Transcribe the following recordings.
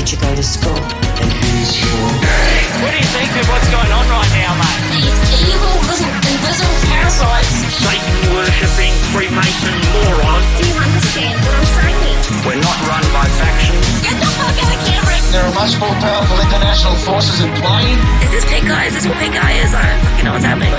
teacher go to school? And who's your... What do you think of what's going on right now, mate? These evil little invisible parasites. Satan-worshipping Freemason morons. Do you understand what I'm saying? We're not run by factions. Get the fuck out of camera! There are much more powerful international forces in play. Is this pink eye? Is this what pink eye is? I don't fucking know what's happening.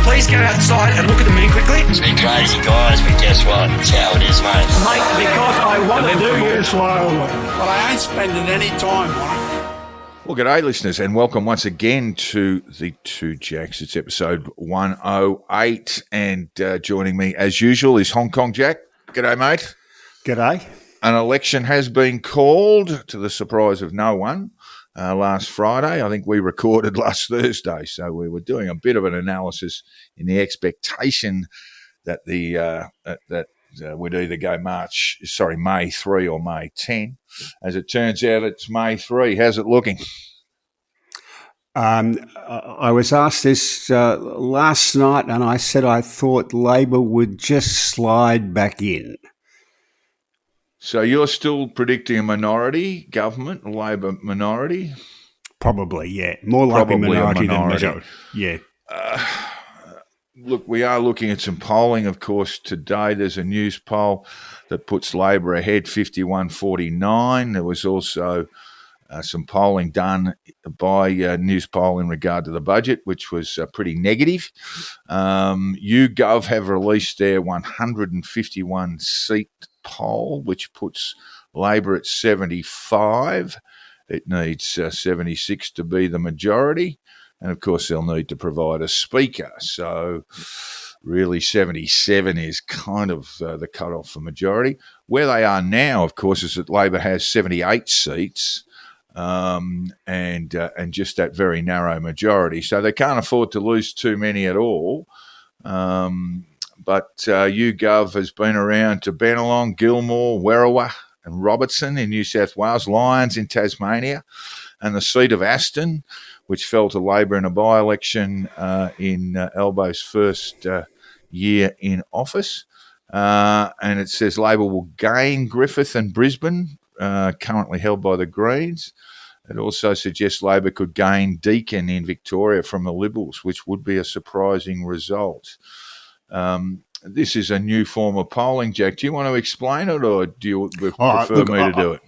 Please go outside and look at the moon quickly. It's been crazy, guys, but guess what? It's how it is, mate. Mate, because I want to do you slowly. But I ain't spending any time on it. Well, g'day, listeners, and welcome once again to the Two Jacks. It's episode 108, and joining me, as usual, is Hong Kong Jack. G'day, mate. G'day. An election has been called, to the surprise of no one, last Friday. I think we recorded last Thursday, so we were doing a bit of an analysis in the expectation that would either go May 3 or May 10. As it turns out, it's May 3. How's it looking? I was asked this last night, and I said I thought Labor would just slide back in. So you're still predicting a minority government, a Labor minority? Probably, yeah. More likely minority than majority. Yeah. Look, we are looking at some polling, of course. Today there's a news poll that puts Labor ahead 51-49. There was also some polling done by News Poll in regard to the budget, which was pretty negative. YouGov have released their 151-seat poll, which puts Labor at 75. It needs 76 to be the majority. And, of course, they'll need to provide a speaker. So, really, 77 is kind of the cutoff for majority. Where they are now, of course, is that Labor has 78 seats and just that very narrow majority. So they can't afford to lose too many at all. But YouGov has been around to Bennelong, Gilmore, Werriwa and Robertson in New South Wales, Lyons in Tasmania, and the seat of Aston, which fell to Labor in a by-election in Albo's first year in office. And it says Labor will gain Griffith and Brisbane, currently held by the Greens. It also suggests Labor could gain Deakin in Victoria from the Liberals, which would be a surprising result. This is a new form of polling, Jack. Do you want to explain it, or do you prefer me to do it?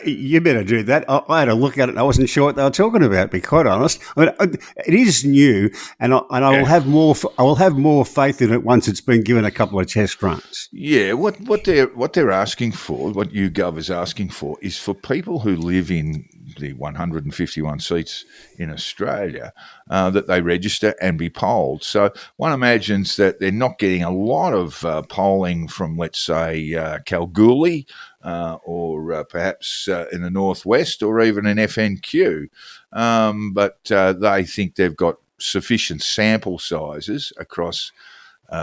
You better do that. I had a look at it. I wasn't sure what they were talking about, to be quite honest. I mean, it is new, and I will have more. I will have more faith in it once it's been given a couple of test runs. Yeah, what they're asking for, what YouGov is asking for, is for people who live in the 151 seats in Australia that they register and be polled. So one imagines that they're not getting a lot of polling from, let's say, Kalgoorlie or perhaps in the northwest or even in FNQ. But they think they've got sufficient sample sizes across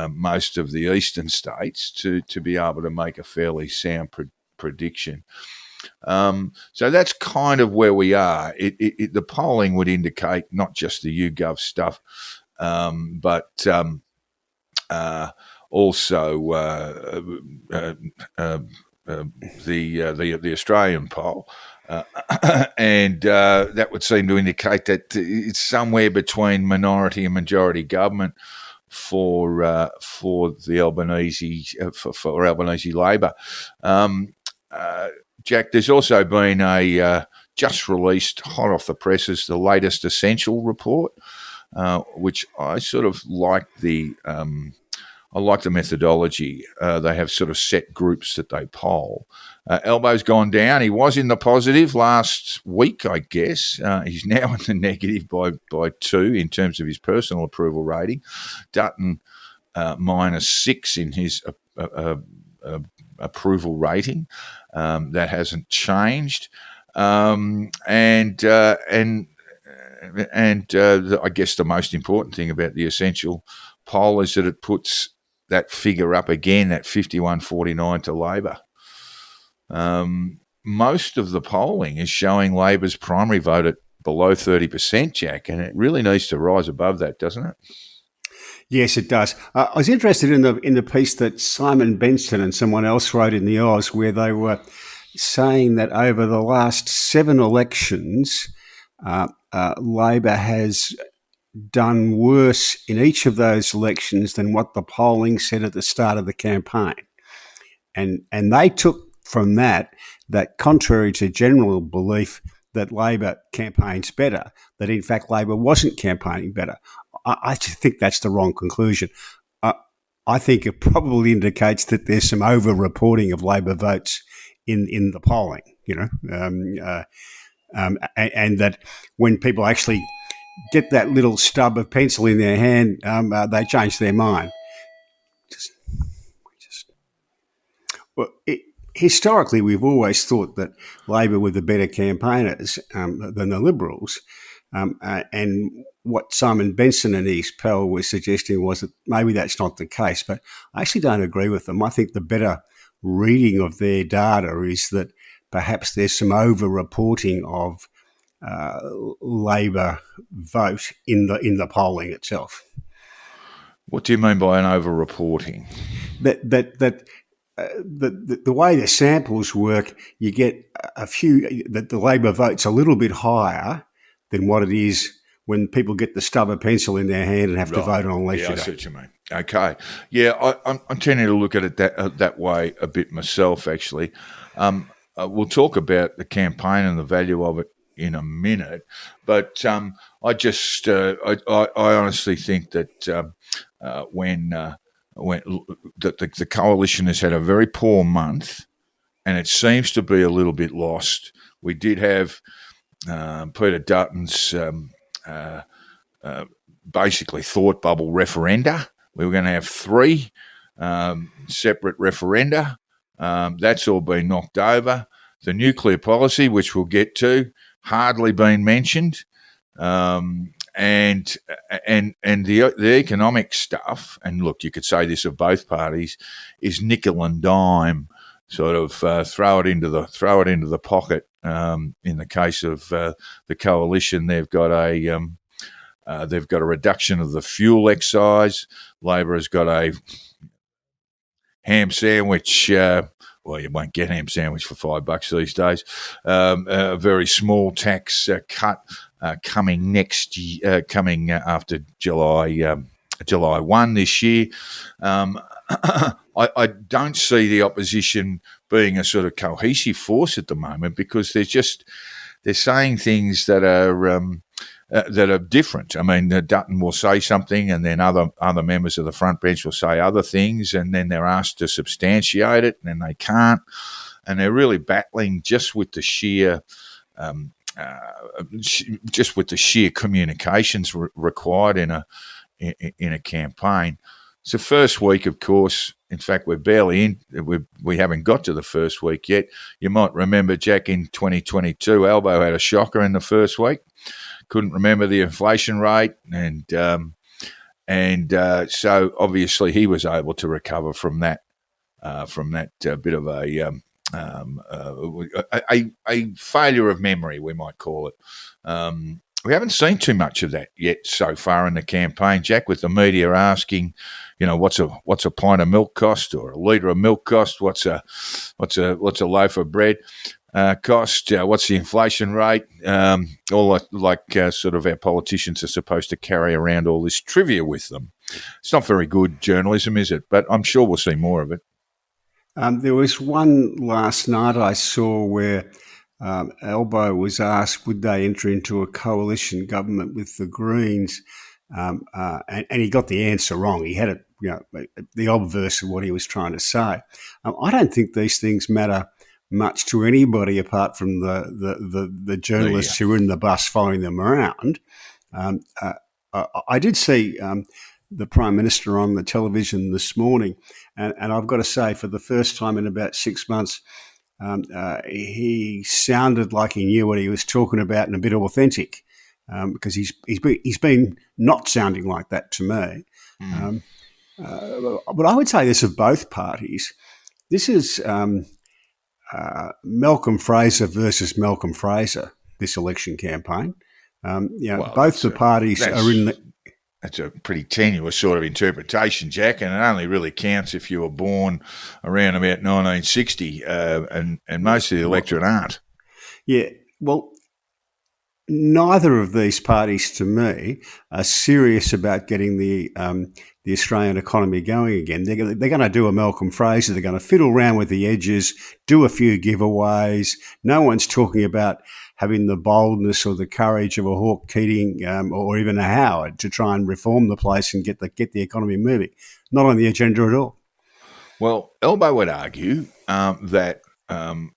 most of the eastern states to be able to make a fairly sound prediction. So that's kind of where we are. The polling would indicate not just the YouGov stuff, but also the Australian poll, and that would seem to indicate that it's somewhere between minority and majority government for the Albanese for Albanese Labor. Jack, there's also been a just released, hot off the presses, the latest Essential report, which I sort of like the methodology. They have sort of set groups that they poll. Albo's gone down. He was in the positive last week, I guess. He's now in the negative by 2 in terms of his personal approval rating. Dutton -6 in his approval rating. That hasn't changed. I guess the most important thing about the Essential poll is that it puts that figure up again, that 51-49 to Labor. Most of the polling is showing Labor's primary vote at below 30%, Jack, and it really needs to rise above that, doesn't it? Yes, it does. I was interested in the piece that Simon Benson and someone else wrote in the Oz, where they were saying that over the last 7 elections, Labor has done worse in each of those elections than what the polling said at the start of the campaign. And they took from that contrary to general belief that Labor campaigns better, that in fact Labor wasn't campaigning better. I think that's the wrong conclusion. I think it probably indicates that there's some over-reporting of Labor votes in the polling, and that when people actually get that little stub of pencil in their hand, they change their mind. Historically, we've always thought that Labor were the better campaigners than the Liberals. And what Simon Benson and his pal were suggesting was that maybe that's not the case, but I actually don't agree with them. I think the better reading of their data is that perhaps there's some over-reporting of Labor vote in the polling itself. What do you mean by an over-reporting? The way the samples work, you get that the Labor vote's a little bit higher than what it is when people get the stub of pencil in their hand and have to vote on election day. I see what you mean. Okay. Yeah, I'm tending to look at it that way a bit myself, actually. We'll talk about the campaign and the value of it in a minute, but I just I honestly think that when the coalition has had a very poor month, and it seems to be a little bit lost. We did have Peter Dutton's basically thought bubble referenda. We were going to have 3 separate referenda. That's all been knocked over. The nuclear policy, which we'll get to, hardly been mentioned. And the economic stuff, and look, you could say this of both parties, is nickel and dime, sort of throw it into the pocket. In the case of the coalition, they've got a reduction of the fuel excise. Labor has got a ham sandwich. Well, you won't get ham sandwich for $5 these days. A very small tax cut coming next year, coming after July 1 this year. I don't see the opposition being a sort of cohesive force at the moment because they're saying things that are different. I mean, Dutton will say something, and then other members of the front bench will say other things, and then they're asked to substantiate it, and they can't. And they're really battling just with the sheer communications required in a campaign. It's the first week, of course. In fact, we're barely in. We haven't got to the first week yet. You might remember, Jack, in 2022, Albo had a shocker in the first week. Couldn't remember the inflation rate, and so obviously he was able to recover from that bit of a failure of memory, we might call it. We haven't seen too much of that yet so far in the campaign, Jack, with the media asking, what's a pint of milk cost, or a litre of milk cost? What's a loaf of bread cost? What's the inflation rate? All sort of our politicians are supposed to carry around all this trivia with them. It's not very good journalism, is it? But I'm sure we'll see more of it. There was one last night I saw where Albo was asked would they enter into a coalition government with the Greens, and he got the answer wrong. He had it, the obverse of what he was trying to say. I don't think these things matter much to anybody apart from the journalists who are in the bus following them around. I did see the Prime Minister on the television this morning, and I've got to say, for the first time in about 6 months, he sounded like he knew what he was talking about and a bit authentic, because he's been not sounding like that to me. But I would say this of both parties. This is Malcolm Fraser versus Malcolm Fraser, this election campaign. Both the parties are in the... that's a pretty tenuous sort of interpretation, Jack, and it only really counts if you were born around about 1960, and most of the electorate aren't. Yeah, well, neither of these parties, to me, are serious about getting the Australian economy going again. They're going to do a Malcolm Fraser. They're going to fiddle around with the edges, do a few giveaways. No one's talking about having the boldness or the courage of a Hawke Keating or even a Howard to try and reform the place and get the economy moving. Not on the agenda at all. Well, Albo would argue that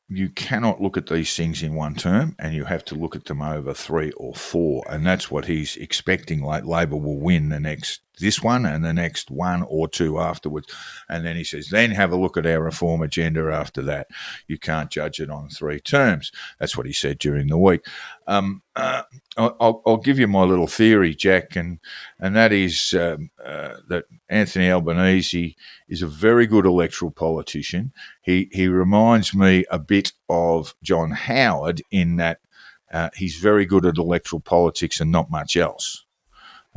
you cannot look at these things in one term, and you have to look at them over 3 or 4, and that's what he's expecting. Like Labor will win this one and the next 1 or 2 afterwards, and then he says, then have a look at our reform agenda after that. You can't judge it on 3 terms. That's what he said during the week. I'll give you my little theory, Jack, and that is that Anthony Albanese is a very good electoral politician. He reminds me a bit of John Howard in that he's very good at electoral politics and not much else.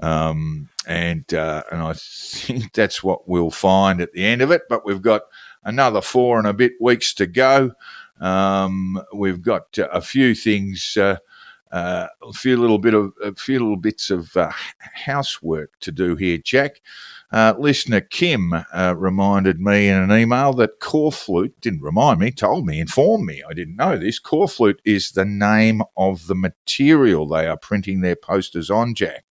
And I think that's what we'll find at the end of it. But we've got another 4 and a bit weeks to go. We've got a few things, a few little bits of housework to do here, Jack. Listener Kim reminded me in an email that corflute, didn't remind me, told me, informed me, I didn't know this, corflute is the name of the material they are printing their posters on, Jack.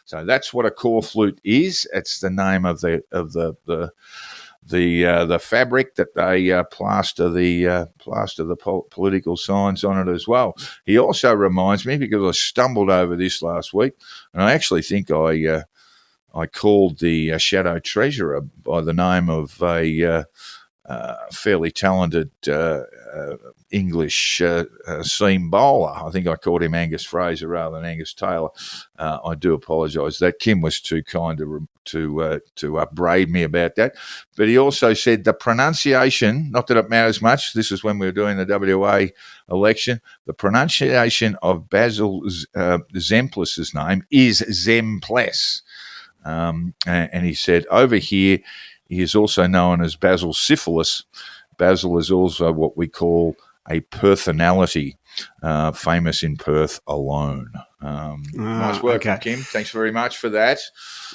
So that's what a corflute is. It's the name of the fabric that they plaster the political signs on it as well. He also reminds me, because I stumbled over this last week, and I actually think I called the shadow treasurer by the name of a fairly talented English seam bowler. I think I called him Angus Fraser rather than Angus Taylor. I do apologise. That Kim was too kind to upbraid me about that. But he also said the pronunciation, not that it matters much, this is when we were doing the WA election, the pronunciation of Basil Zemplis's name is Zemples. And he said, over here, he is also known as Basil Syphilis. Basil is also what we call a Perthanality, famous in Perth alone. Nice work, okay. Kim. Thanks very much for that.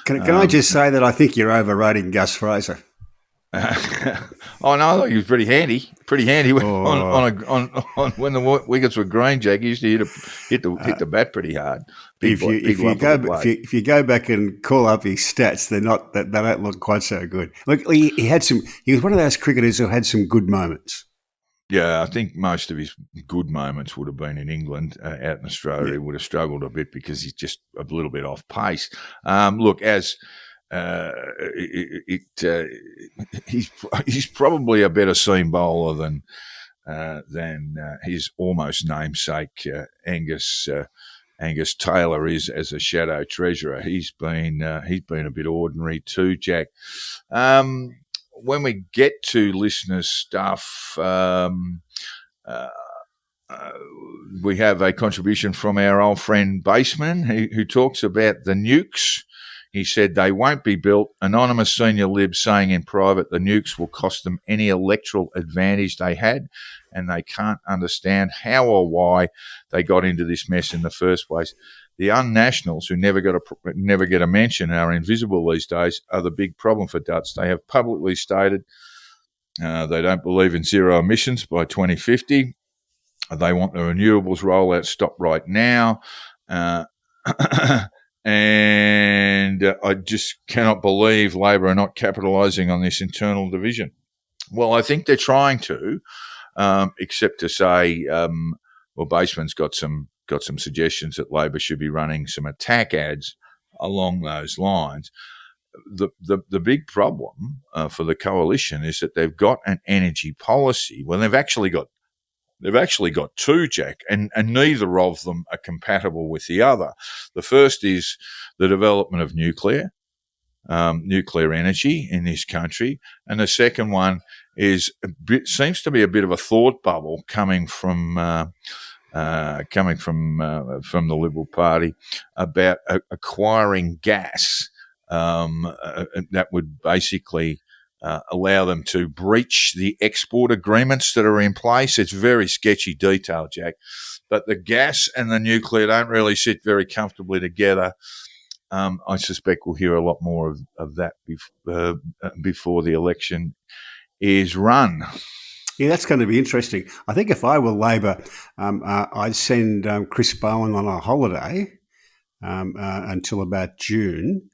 Can I just say that I think you're overrating Gus Fraser? Oh no, I thought he was pretty handy. On when the wickets were green, Jack, he used to hit the bat pretty hard. If you go back and call up his stats, they don't look quite so good. Look, he was one of those cricketers who had some good moments. Yeah, I think most of his good moments would have been in England. Out in Australia, he would have struggled a bit because he's just a little bit off pace. He's probably a better seam bowler than his almost namesake Angus Taylor is as a shadow treasurer. He's been a bit ordinary too, Jack. When we get to listeners' stuff, we have a contribution from our old friend Baseman who talks about the nukes. He said they won't be built. Anonymous senior lib saying in private the nukes will cost them any electoral advantage they had, and they can't understand how or why they got into this mess in the first place. The unnationals who never get a mention and are invisible these days are the big problem for Dutts. They have publicly stated they don't believe in zero emissions by 2050. They want the renewables rollout stopped right now. And I just cannot believe Labor are not capitalising on this internal division. Well, I think they're trying to, except to say, Baseman's got some suggestions that Labor should be running some attack ads along those lines. The big problem for the coalition is that they've got an energy policy. Well, they've actually got two, Jack, and neither of them are compatible with the other. The first is the development of nuclear energy in this country, and the second one seems to be a bit of a thought bubble coming from coming from the Liberal Party about acquiring gas that would basically allow them to breach the export agreements that are in place. It's very sketchy detail, Jack, but the gas and the nuclear don't really sit very comfortably together. I suspect we'll hear a lot more of that before the election is run. Yeah, that's going to be interesting. I think if I were Labor, I'd send Chris Bowen on a holiday until about June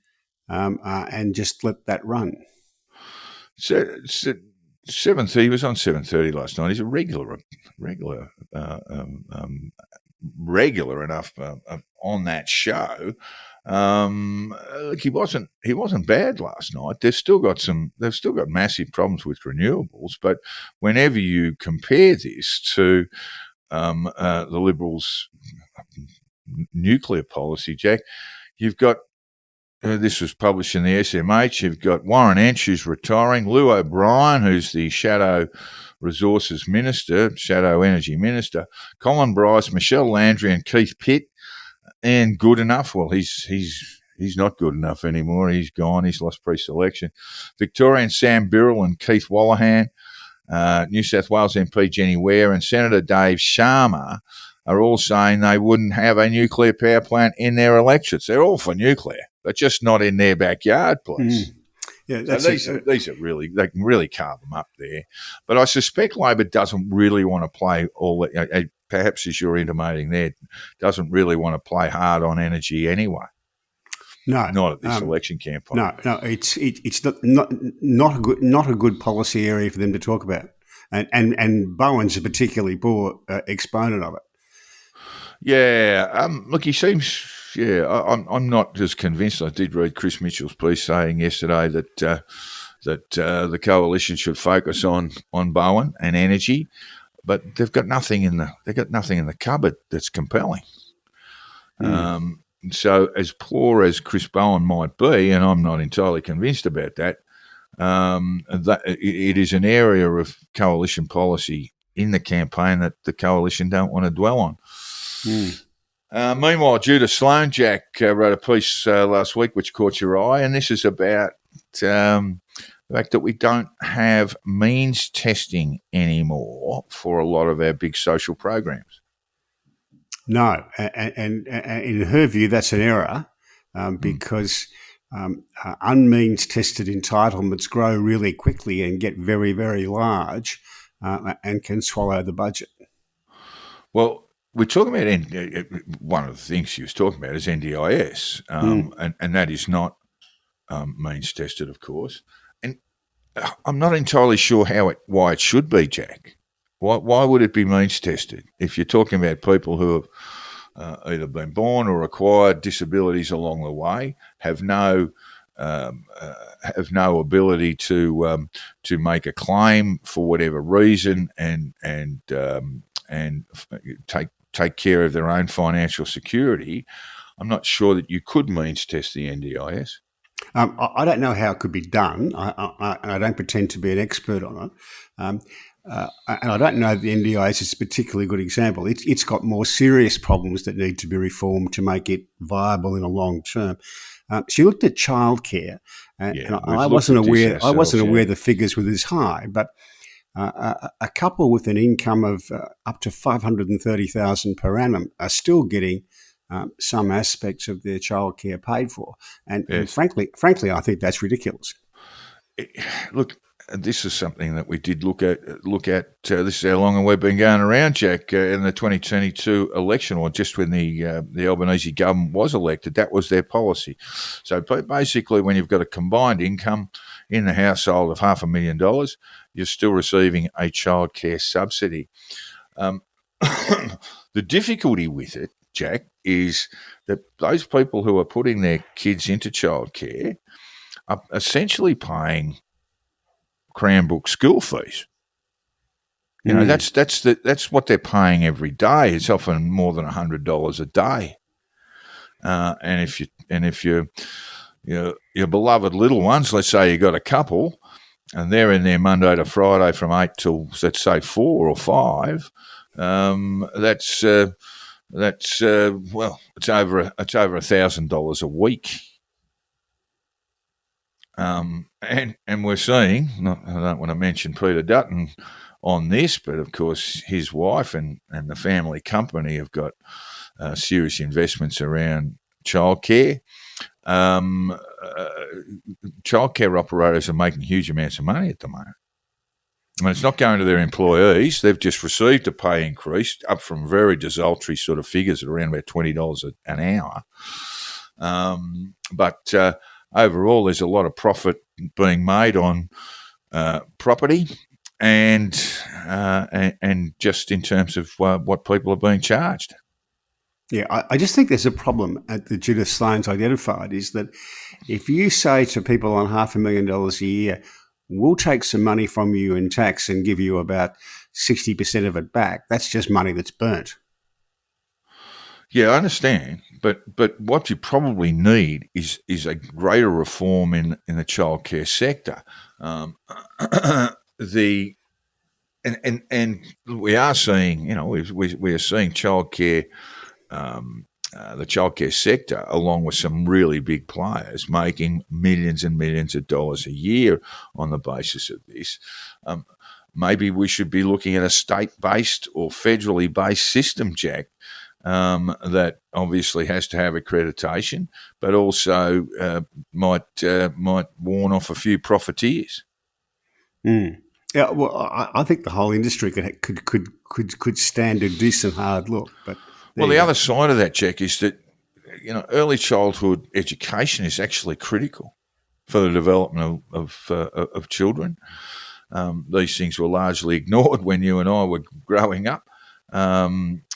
and just let that run. So 7:30. He was on 7:30 last night. He's a regular enough on that show. Look, he wasn't bad last night. They've still got massive problems with renewables, but whenever you compare this to the Liberals' nuclear policy, Jack, you've got. This was published in the SMH. You've got Warren Entsch, who's retiring, Lou O'Brien, who's the Shadow Resources Minister, Shadow Energy Minister, Colin Bryce, Michelle Landry, and Keith Pitt. And good enough. Well, he's not good enough anymore. He's gone. He's lost pre-selection. Victorian Sam Birrell and Keith Wallahan, New South Wales MP Jenny Ware, and Senator Dave Sharma are all saying they wouldn't have a nuclear power plant in their electorates. They're all for nuclear, but just not in their backyard, please. Yeah, so these are really, they can really carve them up there. But I suspect Labor doesn't really want to play all that, perhaps as you're intimating there, doesn't really want to play hard on energy anyway. No, not at this election campaign. No, it's not a good policy area for them to talk about, and Bowen's a particularly poor exponent of it. Yeah, look, he seems. Yeah, I'm not as convinced. I did read Chris Mitchell's piece saying yesterday that the coalition should focus on Bowen and energy, but they've got nothing in the cupboard that's compelling. So as poor as Chris Bowen might be, and I'm not entirely convinced about that, that it is an area of coalition policy in the campaign that the coalition don't want to dwell on. Meanwhile, Judah Sloan, Jack, wrote a piece last week which caught your eye, and this is about the fact that we don't have means testing anymore for a lot of our big social programs. No, and in her view, that's an error because unmeans tested entitlements grow really quickly and get very, very large and can swallow the budget. Well, we're talking about one of the things she was talking about is NDIS, and that is not means tested, of course. And I'm not entirely sure why it should be, Jack. Why would it be means tested if you're talking about people who have either been born or acquired disabilities along the way, have no ability to make a claim for whatever reason, and take care of their own financial security? I'm not sure that you could means test the NDIS. I don't know how it could be done. I don't pretend to be an expert on it. And I don't know the NDIS is a particularly good example. It's got more serious problems that need to be reformed to make it viable in a long term. She looked at childcare, and I wasn't aware the figures were this high, but a couple with an income of up to $530,000 per annum are still getting some aspects of their childcare paid for, and frankly, I think that's ridiculous. Look, this is something that we did look at. This is how long we've been going around, Jack. In the 2022 election, or just when the Albanese government was elected, that was their policy. So basically, when you've got a combined income in the household of $500,000, you're still receiving a childcare subsidy. The difficulty with it, Jack, is that those people who are putting their kids into childcare are essentially paying cram-book school fees. You know, that's what they're paying every day. It's often more than $100 a day. And if your beloved little ones, let's say you got a couple, and they're in there Monday to Friday from 8 till, let's say, 4 or 5, That's well, it's over $1,000 a week. And we're seeing, I don't want to mention Peter Dutton on this, but of course his wife and the family company have got serious investments around childcare. Childcare operators are making huge amounts of money at the moment. I mean, it's not going to their employees. They've just received a pay increase up from very desultory sort of figures at around about $20 an hour. But overall, there's a lot of profit being made on property and just in terms of what people are being charged. Yeah, I just think there's a problem that Judith Sloan's identified is that if you say to people on $500,000 a year, we'll take some money from you in tax and give you about 60% of it back, that's just money that's burnt. Yeah, I understand, but what you probably need is a greater reform in the childcare sector. And we are seeing, we are seeing childcare, the childcare sector, along with some really big players, making millions and millions of dollars a year on the basis of this. Maybe we should be looking at a state-based or federally based system, Jack. That obviously has to have accreditation, but also might warn off a few profiteers. Yeah, well, I think the whole industry could stand a decent hard look. But the other side of that, Jack, is that early childhood education is actually critical for the development of children. These things were largely ignored when you and I were growing up.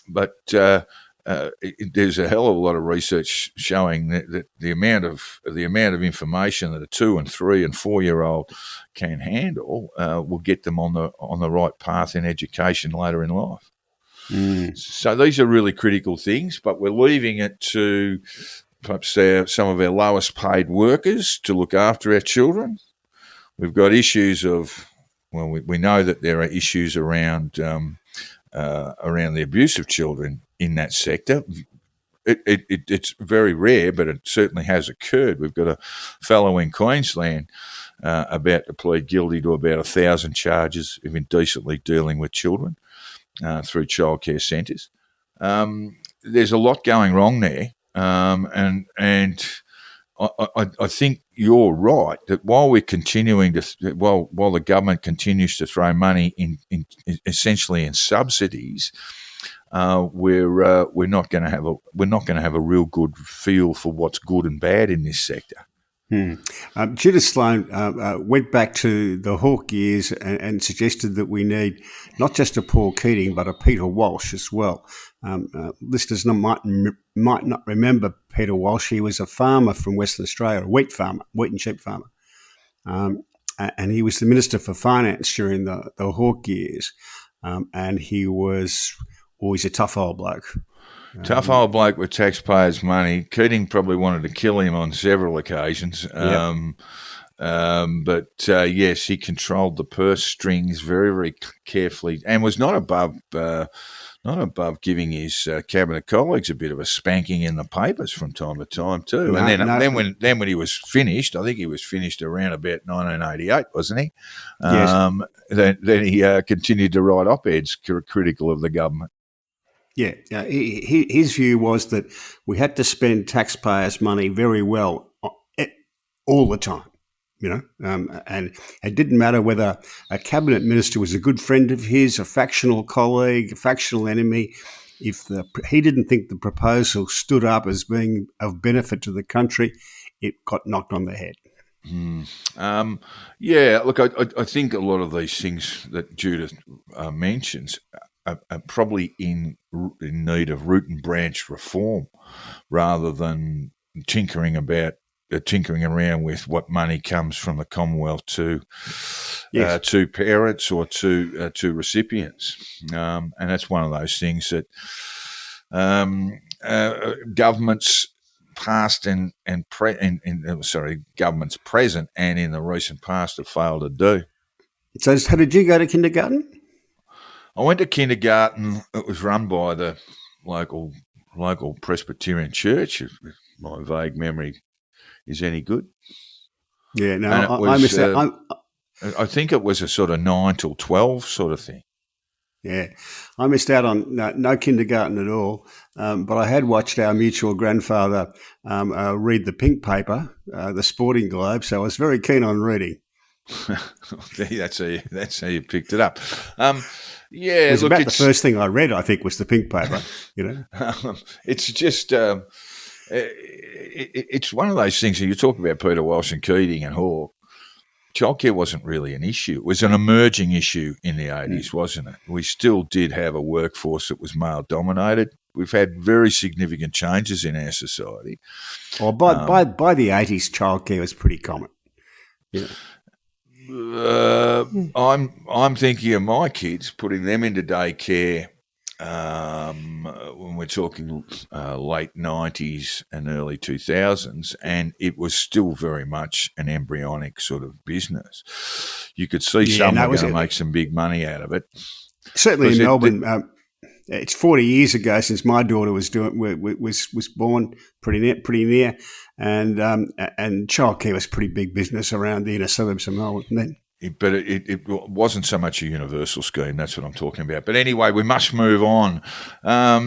But there's a hell of a lot of research showing that the amount of information that a 2 and 3 and 4 year old can handle will get them on the right path in education later in life. So these are really critical things, but we're leaving it to perhaps some of our lowest paid workers to look after our children. We've got issues of, we know that there are issues around the abuse of children in that sector. It's very rare, but it certainly has occurred. We've got a fellow in Queensland about to plead guilty to about 1,000 charges of indecently dealing with children through childcare centres. There's a lot going wrong there, and I think you're right that while we're continuing to, while the government continues to throw money in essentially in subsidies, we're not going to have a real good feel for what's good and bad in this sector. Judith Sloan went back to the Hawke years and suggested that we need not just a Paul Keating but a Peter Walsh as well. Listeners might not remember Peter Walsh. He was a farmer from Western Australia, a wheat and sheep farmer, and he was the Minister for Finance during the Hawke years, and he was always a tough old bloke. Tough old bloke with taxpayers' money. Keating probably wanted to kill him on several occasions. Yep. But yes, he controlled the purse strings very, very carefully and was not above giving his cabinet colleagues a bit of a spanking in the papers from time to time too. Then when he was finished, I think he was finished around about 1988, wasn't he? Yes. Then he continued to write op-eds critical of the government. Yeah, his view was that we had to spend taxpayers' money very well all the time, and it didn't matter whether a cabinet minister was a good friend of his, a factional colleague, a factional enemy. If he didn't think the proposal stood up as being of benefit to the country, it got knocked on the head. Yeah, look, I think a lot of these things that Judith mentions are probably in need of root and branch reform rather than tinkering around with what money comes from the Commonwealth to parents or to recipients. And that's one of those things that governments past governments present and in the recent past have failed to do. So did you go to kindergarten? I went to kindergarten. It was run by the local Presbyterian church, if my vague memory is any good. Yeah, no, And it I was, missed that. I think it was a sort of 9 till 12 sort of thing. Yeah, I missed out on no kindergarten at all, but I had watched our mutual grandfather read the pink paper, the Sporting Globe, so I was very keen on reading. That's how you picked it up. It was about the first thing I read, I think, was the pink paper, you know. It's just it's one of those things that you talk about Peter Walsh and Keating and Hawke. Childcare wasn't really an issue. It was an emerging issue in the 80s, wasn't it? We still did have a workforce that was male-dominated. We've had very significant changes in our society. Well, by the 80s, childcare was pretty common. Yeah. I'm thinking of my kids, putting them into daycare when we're talking late 90s and early 2000s, and it was still very much an embryonic sort of business. You could see someone going to make some big money out of it. Certainly in Melbourne, it's 40 years ago since my daughter was born, pretty near, and childcare was pretty big business around the inner suburbs of Melbourne then. But it wasn't so much a universal scheme. That's what I'm talking about. But anyway, we must move on.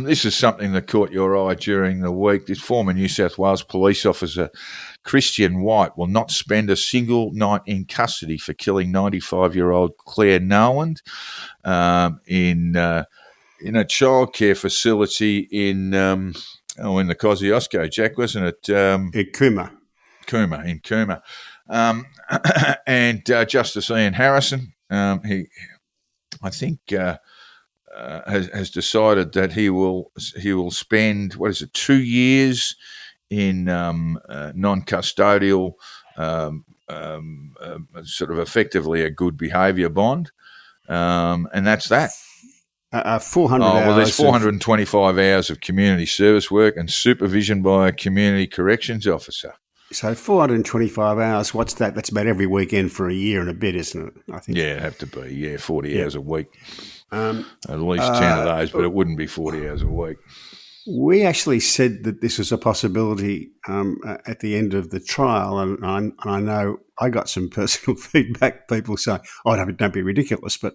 This is something that caught your eye during the week. This former New South Wales police officer, Christian White, will not spend a single night in custody for killing 95-year-old Claire Noland in a childcare facility in the Kosciuszko, Jack, wasn't it? Cooma. In Cooma. And Justice Ian Harrison, has decided that he will spend 2 years in non-custodial, sort of effectively a good behaviour bond, and that's that. 400 hours. Well, there's 425 hours of community service work and supervision by a community corrections officer. So 425 hours, what's that? That's about every weekend for a year and a bit, isn't it? I think. Yeah, it'd have to be. Yeah, 40 hours a week. At least 10 of those, but it wouldn't be 40 hours a week. We actually said that this was a possibility at the end of the trial, and I know I got some personal feedback, people saying, don't be ridiculous, but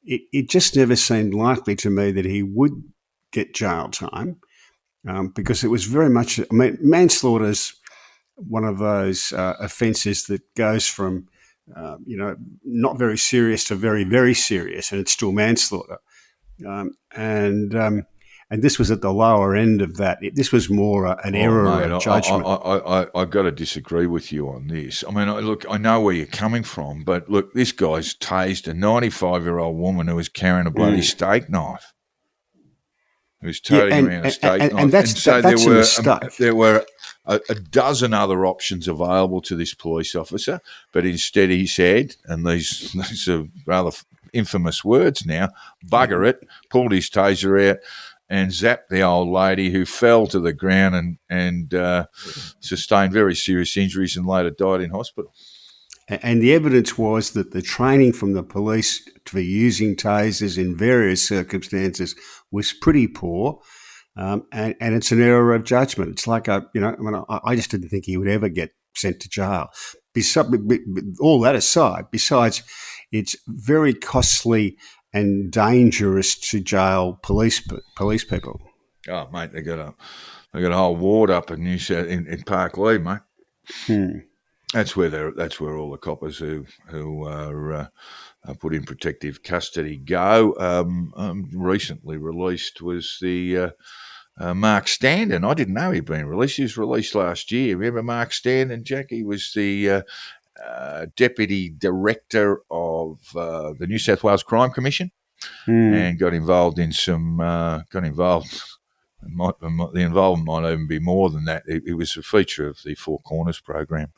it just never seemed likely to me that he would get jail time because it was very much, manslaughter's one of those offences that goes from, not very serious to very, very serious, and it's still manslaughter. And this was at the lower end of that. This was more an error of judgment. I've got to disagree with you on this. I mean, look, I know where you're coming from, but look, this guy's tased a 95-year-old woman who was carrying a bloody steak knife. Who was toting around a steak knife. And that's a mistake. There were a dozen other options available to this police officer, but instead he said, and these are rather infamous words now, bugger it, pulled his taser out and zapped the old lady, who fell to the ground and sustained very serious injuries and later died in hospital. And the evidence was that the training from the police for using tasers in various circumstances was pretty poor. And it's an error of judgment. It's like, I just didn't think he would ever get sent to jail. All that aside, besides, it's very costly and dangerous to jail police people. Oh, mate, they got a whole ward up in in Park Lee, mate. That's where all the coppers who are put in protective custody go. Recently released was the Mark Standen. I didn't know he'd been released. He was released last year. Remember Mark Standen, Jack? He was the Deputy Director of the New South Wales Crime Commission and got involved in some. The involvement might even be more than that. It was a feature of the Four Corners program.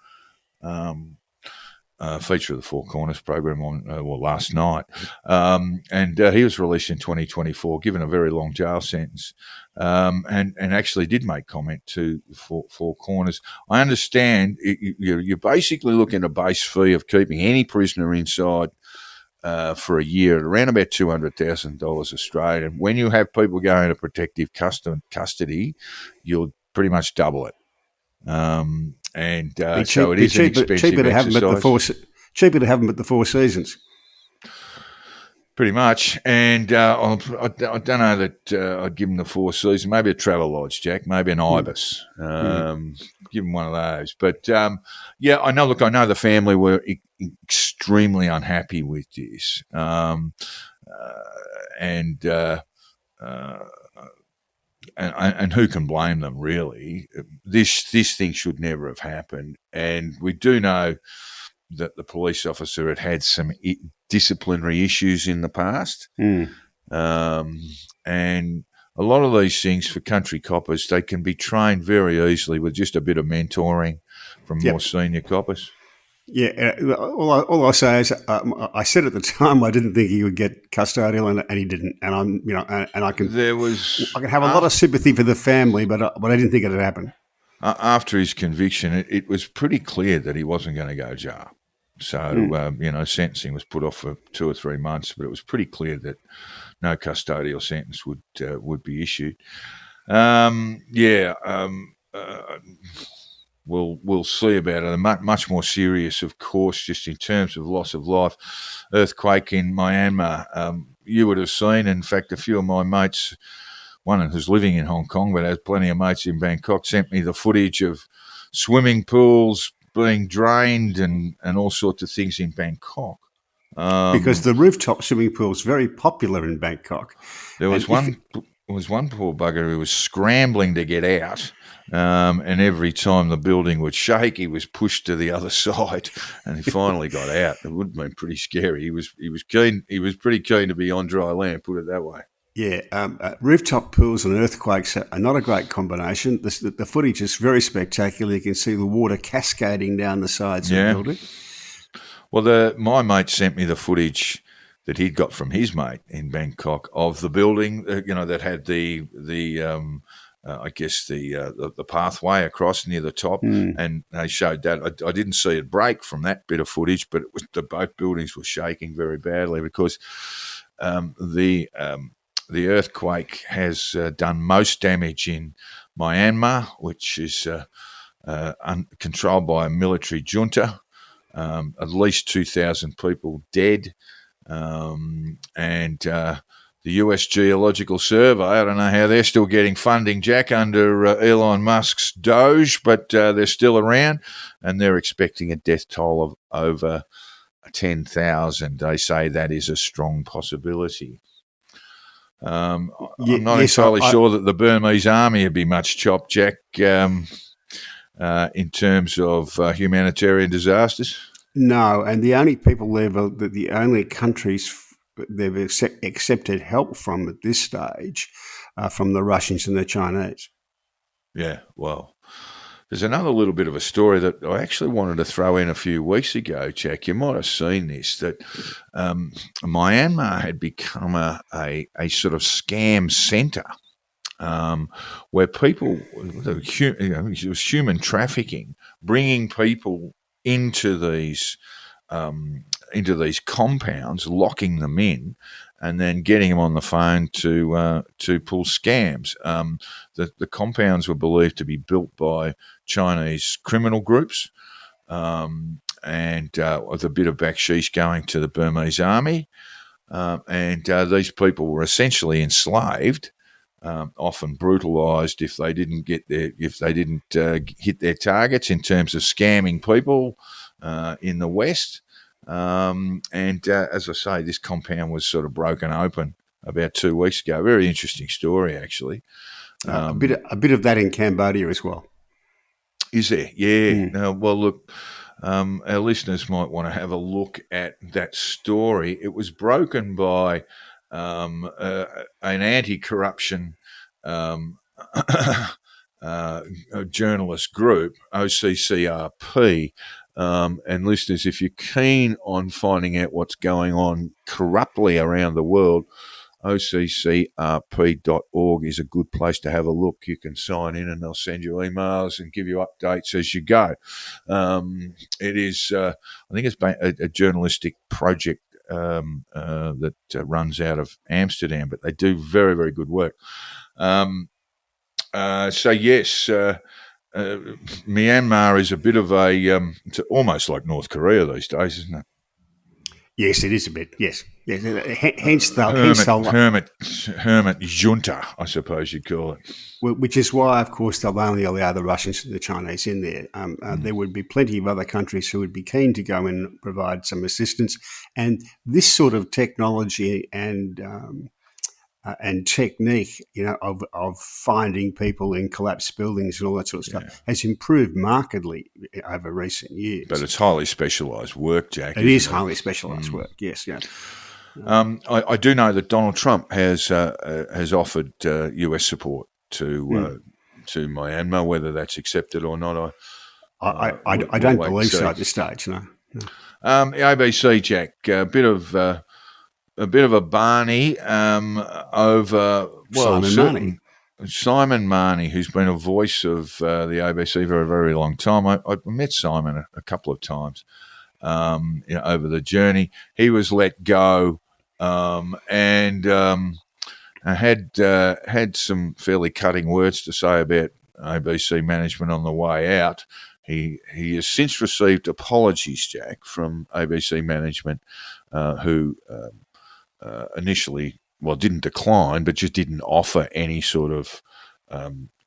Feature of the Four Corners program on last night, and he was released in 2024, given a very long jail sentence, and actually did make comment to Four Corners. I understand you're basically looking at a base fee of keeping any prisoner inside for a year at around about $200,000 Australian. When you have people going to protective custody, you'll pretty much double it. So it is an expensive cheaper to have them exercise. cheaper to have them at the Four Seasons. Pretty much, and I don't know that I'd give them the Four Seasons. Maybe a Travelodge, Jack. Maybe an Ibis. Give them one of those. But I know. Look, I know the family were extremely unhappy with this, and who can blame them? Really, this thing should never have happened. And we do know that the police officer had some disciplinary issues in the past. And a lot of these things for country coppers, they can be trained very easily with just a bit of mentoring from more senior coppers. Yeah, all I say is I said at the time I didn't think he would get custodial, and he didn't. And I can have a lot of sympathy for the family, but I didn't think it would happen. After his conviction, it was pretty clear that he wasn't going to go to jail. So, sentencing was put off for 2 or 3 months, but it was pretty clear that no custodial sentence would be issued. We'll see about it. Much more serious, of course, just in terms of loss of life. Earthquake in Myanmar. You would have seen, in fact, a few of my mates, one who's living in Hong Kong but has plenty of mates in Bangkok, sent me the footage of swimming pools being drained and all sorts of things in Bangkok. Because the rooftop swimming pool is very popular in Bangkok. There was one poor bugger who was scrambling to get out, and every time the building would shake, he was pushed to the other side, and he finally got out. It would have been pretty scary. He was keen. He was pretty keen to be on dry land, put it that way. Yeah, rooftop pools and earthquakes are not a great combination. The footage is very spectacular. You can see the water cascading down the sides of the building. Well, my mate sent me the footage that he'd got from his mate in Bangkok of the building, that had the pathway across near the top, and they showed that. I didn't see it break from that bit of footage, but both buildings were shaking very badly because the earthquake has done most damage in Myanmar, which is controlled by a military junta. At least 2,000 people dead. And the US Geological Survey, I don't know how they're still getting funding, Jack, under Elon Musk's Doge, but they're still around, and they're expecting a death toll of over 10,000. They say that is a strong possibility. I'm not entirely sure that the Burmese army would be much chopped, Jack, in terms of humanitarian disasters. No, and the only people the only countries they've accepted help from at this stage are from the Russians and the Chinese. Yeah, well, there's another little bit of a story that I actually wanted to throw in a few weeks ago, Jack. You might have seen this, that Myanmar had become a sort of scam centre where people, it was human trafficking, bringing people into these compounds, locking them in, and then getting them on the phone to pull scams. The compounds were believed to be built by Chinese criminal groups, and with a bit of baksheesh going to the Burmese army. And these people were essentially enslaved, often brutalised if they didn't hit their targets in terms of scamming people in the West. As I say, this compound was sort of broken open about 2 weeks ago. Very interesting story, actually. A bit of that in Cambodia as well. Is there? Yeah. Well, look, our listeners might want to have a look at that story. It was broken by an anti-corruption journalist group, OCCRP. And listeners, if you're keen on finding out what's going on corruptly around the world, OCCRP.org is a good place to have a look. You can sign in and they'll send you emails and give you updates as you go. It is, I think it's a journalistic project that runs out of Amsterdam, but they do very, very good work. So yes, Myanmar is a bit of a it's almost like North Korea these days, isn't it? Yes, it is a bit. Yes. Hence the hermit junta, I suppose you'd call it. which is why, of course, they'll only allow the Russians and the Chinese in there. There would be plenty of other countries who would be keen to go and provide some assistance. And this sort of technology and technique, of finding people in collapsed buildings and all that sort of stuff has improved markedly over recent years. But it's highly specialised work, Jack. It is highly specialised work, yes. Yeah. I do know that Donald Trump has offered US support to Myanmar. Whether that's accepted or not, I don't believe so at this stage. No. The ABC, Jack, a bit of a Barney over Simon Marnie, who's been a voice of the ABC for a very long time. I met Simon a couple of times over the journey. He was let go and had some fairly cutting words to say about ABC management on the way out. He has since received apologies, Jack, from ABC management, who initially, didn't decline, but just didn't offer any sort of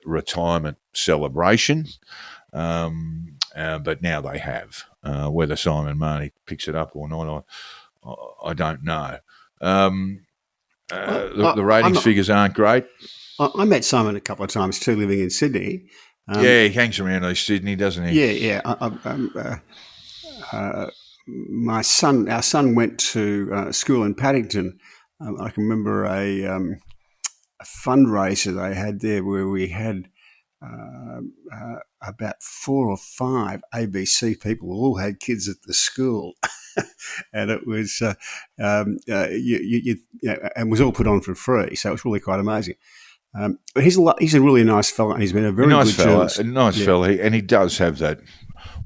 retirement celebration. But now they have. Whether Simon Marnie picks it up or not, I don't know. The ratings figures aren't great. I met Simon a couple of times too, living in Sydney. He hangs around East Sydney, doesn't he? Yeah. Our son went to school in Paddington. I can remember a fundraiser they had there where we had about 4 or 5 ABC people who all had kids at the school. And it was, and was all put on for free. So it was really quite amazing. But he's a really nice fellow, and he's been a very good journalist. A nice fellow, and he does have that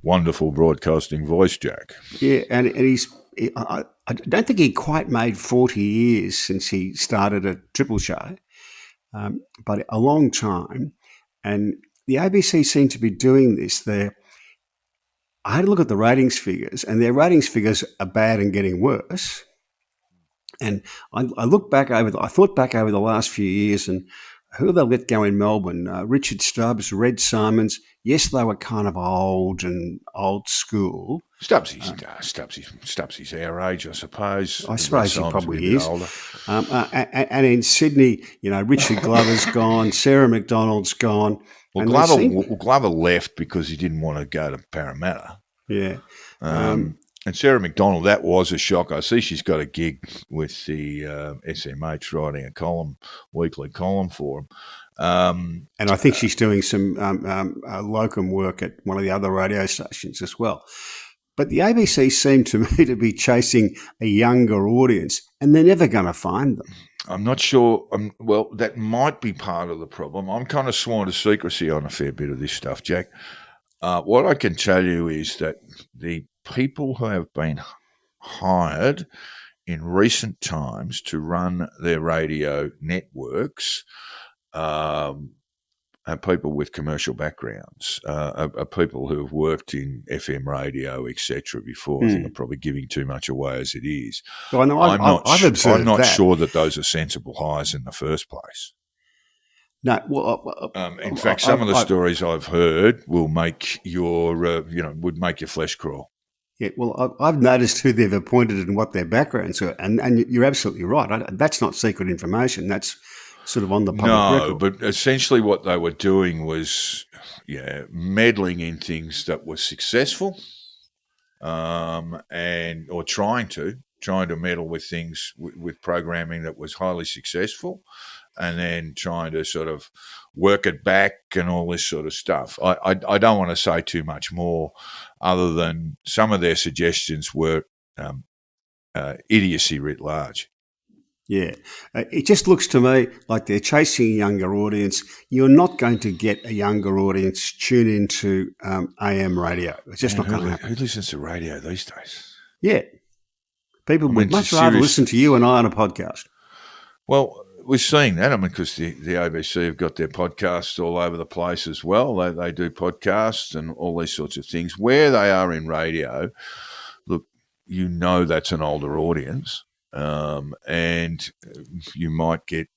wonderful broadcasting voice, Jack. Yeah, and I don't think he quite made 40 years since he started a Triple Show, but a long time. And the ABC seem to be doing this. I had a look at the ratings figures, and their ratings figures are bad and getting worse. And I thought back over the last few years, and who they let go in Melbourne? Richard Stubbs, Red Simons. Yes, they were kind of old school. Stubbsy's our age, I suppose. I suppose he probably is. And in Sydney, Richard Glover's gone, Sarah McDonald's gone. Well, Glover left because he didn't want to go to Parramatta. Yeah. And Sarah McDonald, that was a shock. I see she's got a gig with the SMH writing a weekly column for them. And I think she's doing some locum work at one of the other radio stations as well. But the ABC seem to me to be chasing a younger audience, and they're never going to find them. I'm not sure. That might be part of the problem. I'm kind of sworn to secrecy on a fair bit of this stuff, Jack. What I can tell you is that the people who have been hired in recent times to run their radio networks are people with commercial backgrounds, are people who have worked in FM radio, etc. before. I think I'm probably giving too much away as it is. Well, no, I'm not sure that those are sensible hires in the first place. No, in fact, some of the stories I've heard will make would make your flesh crawl. Yeah, well, I've noticed who they've appointed and what their backgrounds are, and you're absolutely right. That's not secret information. That's sort of on the public record. But essentially what they were doing was, meddling in things that were successful, or trying to meddle with things with programming that was highly successful, and then trying to sort of work it back and all this sort of stuff. I don't want to say too much more other than some of their suggestions were idiocy writ large. Yeah. It just looks to me like they're chasing a younger audience. You're not going to get a younger audience tune into AM radio. It's just not going to happen. Who listens to radio these days? Yeah. People would much rather serious- listen to you and I on a podcast. Well, we're seeing that. I mean, because the ABC have got their podcasts all over the place as well. They do podcasts and all these sorts of things. Where they are in radio, look, you know that's an older audience, and you might get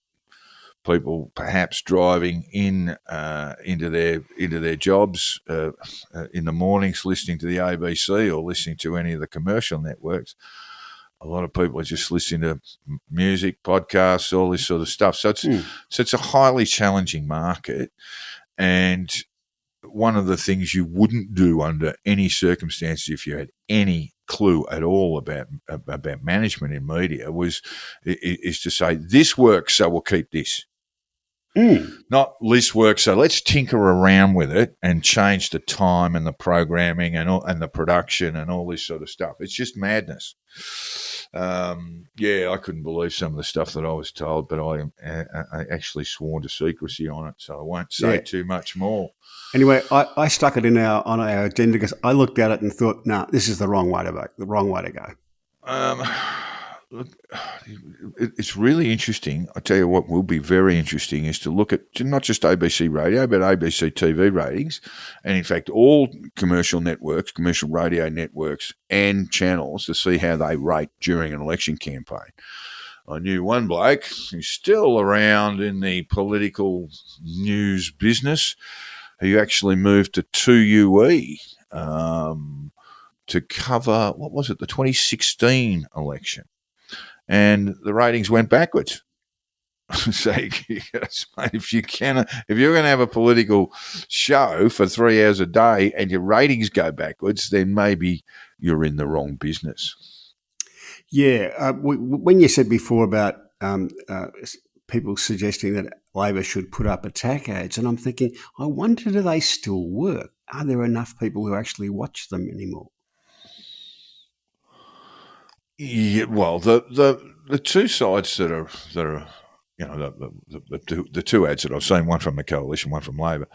people perhaps driving into their jobs in the mornings, listening to the ABC or listening to any of the commercial networks. A lot of people are just listening to music, podcasts, all this sort of stuff. So it's a highly challenging market, and one of the things you wouldn't do under any circumstances if you had any clue at all about management in media is to say this works, so we'll keep this. Not this works, so let's tinker around with it and change the time and the programming and the production and all this sort of stuff. It's just madness. I couldn't believe some of the stuff that I was told, but I actually sworn to secrecy on it, so I won't say too much more. Anyway, I stuck it on our agenda because I looked at it and thought, no, this is the wrong way to go. Look, it's really interesting. I tell you what will be very interesting is to look at not just ABC radio, but ABC TV ratings, and in fact all commercial networks, commercial radio networks and channels to see how they rate during an election campaign. I knew one bloke who's still around in the political news business who actually moved to 2UE to cover, what was it, the 2016 election. And the ratings went backwards. So, if you're going to have a political show for 3 hours a day and your ratings go backwards, then maybe you're in the wrong business. Yeah, when you said before about people suggesting that Labor should put up attack ads, and I'm thinking, I wonder, do they still work? Are there enough people who actually watch them anymore? Yeah, well, the two sides that are the two ads that I've seen, one from the Coalition, one from Labor.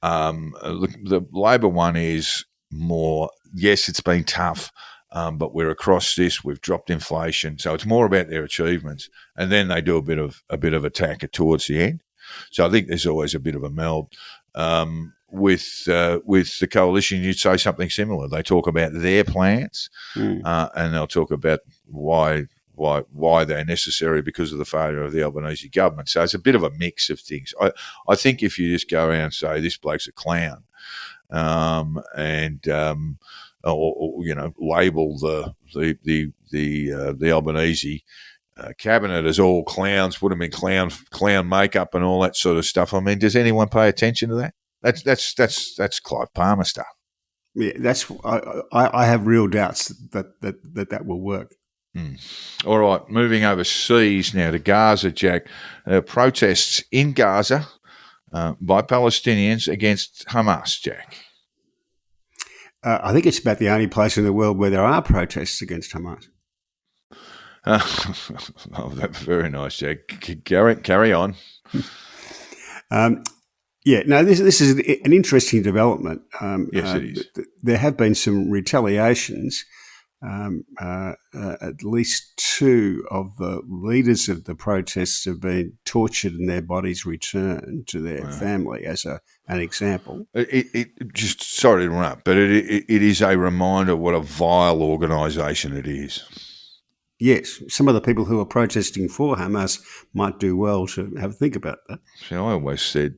The Labor one is more, yes, it's been tough, but we're across this. We've dropped inflation, so it's more about their achievements, and then they do a bit of attack towards the end. So I think there's always a bit of a meld. With the Coalition, you'd say something similar. They talk about their plans, and they'll talk about why they're necessary because of the failure of the Albanese government. So it's a bit of a mix of things. I think if you just go around and say this bloke's a clown, or label the Albanese cabinet as all clowns, put them in clown makeup and all that sort of stuff. I mean, does anyone pay attention to that? That's Clive Palmer stuff. Yeah, I have real doubts that will work. All right, moving overseas now to Gaza, Jack. Protests in Gaza by Palestinians against Hamas, Jack. I think it's about the only place in the world where there are protests against Hamas. That's very nice, Jack. Carry on. Yeah, no, this is an interesting development. Yes, it is. There have been some retaliations. At least two of the leaders of the protests have been tortured and their bodies returned to their family as an example. Just sorry to interrupt, but it is a reminder what a vile organisation it is. Yes, some of the people who are protesting for Hamas might do well to have a think about that. See, I always said,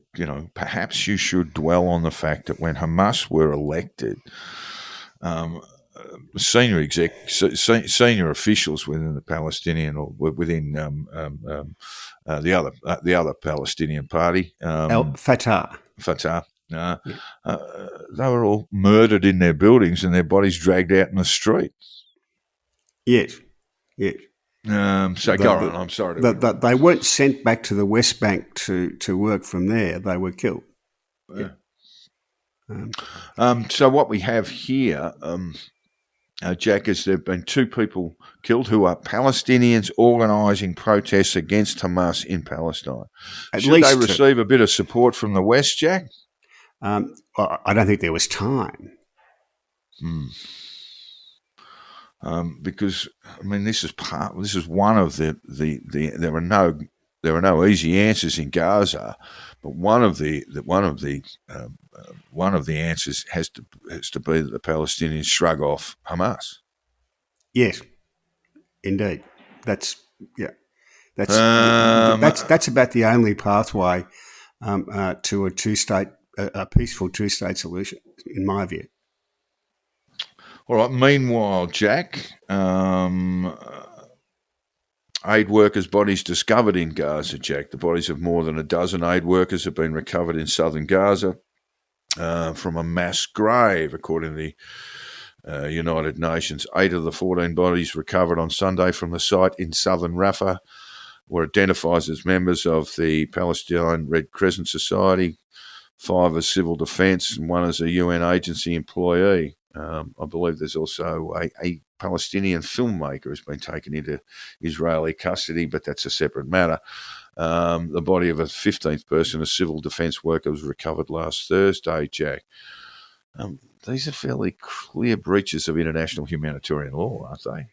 perhaps you should dwell on the fact that when Hamas were elected, senior officials within the Palestinian or within the other Palestinian party, Fatah. They were all murdered in their buildings and their bodies dragged out in the street. Yes. So go on. I'm sorry. They weren't sent back to the West Bank to work from there. They were killed. Yeah. So what we have here, Jack, is there have been two people killed who are Palestinians organising protests against Hamas in Palestine. Should they receive a bit of support from the West, Jack? I don't think there was time. because I mean this is one of the there are no easy answers in Gaza, but one of the answers has to be that the Palestinians shrug off Hamas. Yes, indeed. That's yeah. Um, That's about the only pathway to a peaceful two-state solution, in my view. All right. Meanwhile, Jack, aid workers' bodies discovered in Gaza, Jack. The bodies of more than a dozen aid workers have been recovered in southern Gaza from a mass grave, according to the United Nations. 8 of the 14 bodies recovered on Sunday from the site in southern Rafah were identified as members of the Palestine Red Crescent Society, 5 as civil defence, and 1 as a UN agency employee. I believe there's also a Palestinian filmmaker who's been taken into Israeli custody, but that's a separate matter. The body of a 15th person, a civil defence worker, was recovered last Thursday, Jack. These are fairly clear breaches of international humanitarian law, aren't they?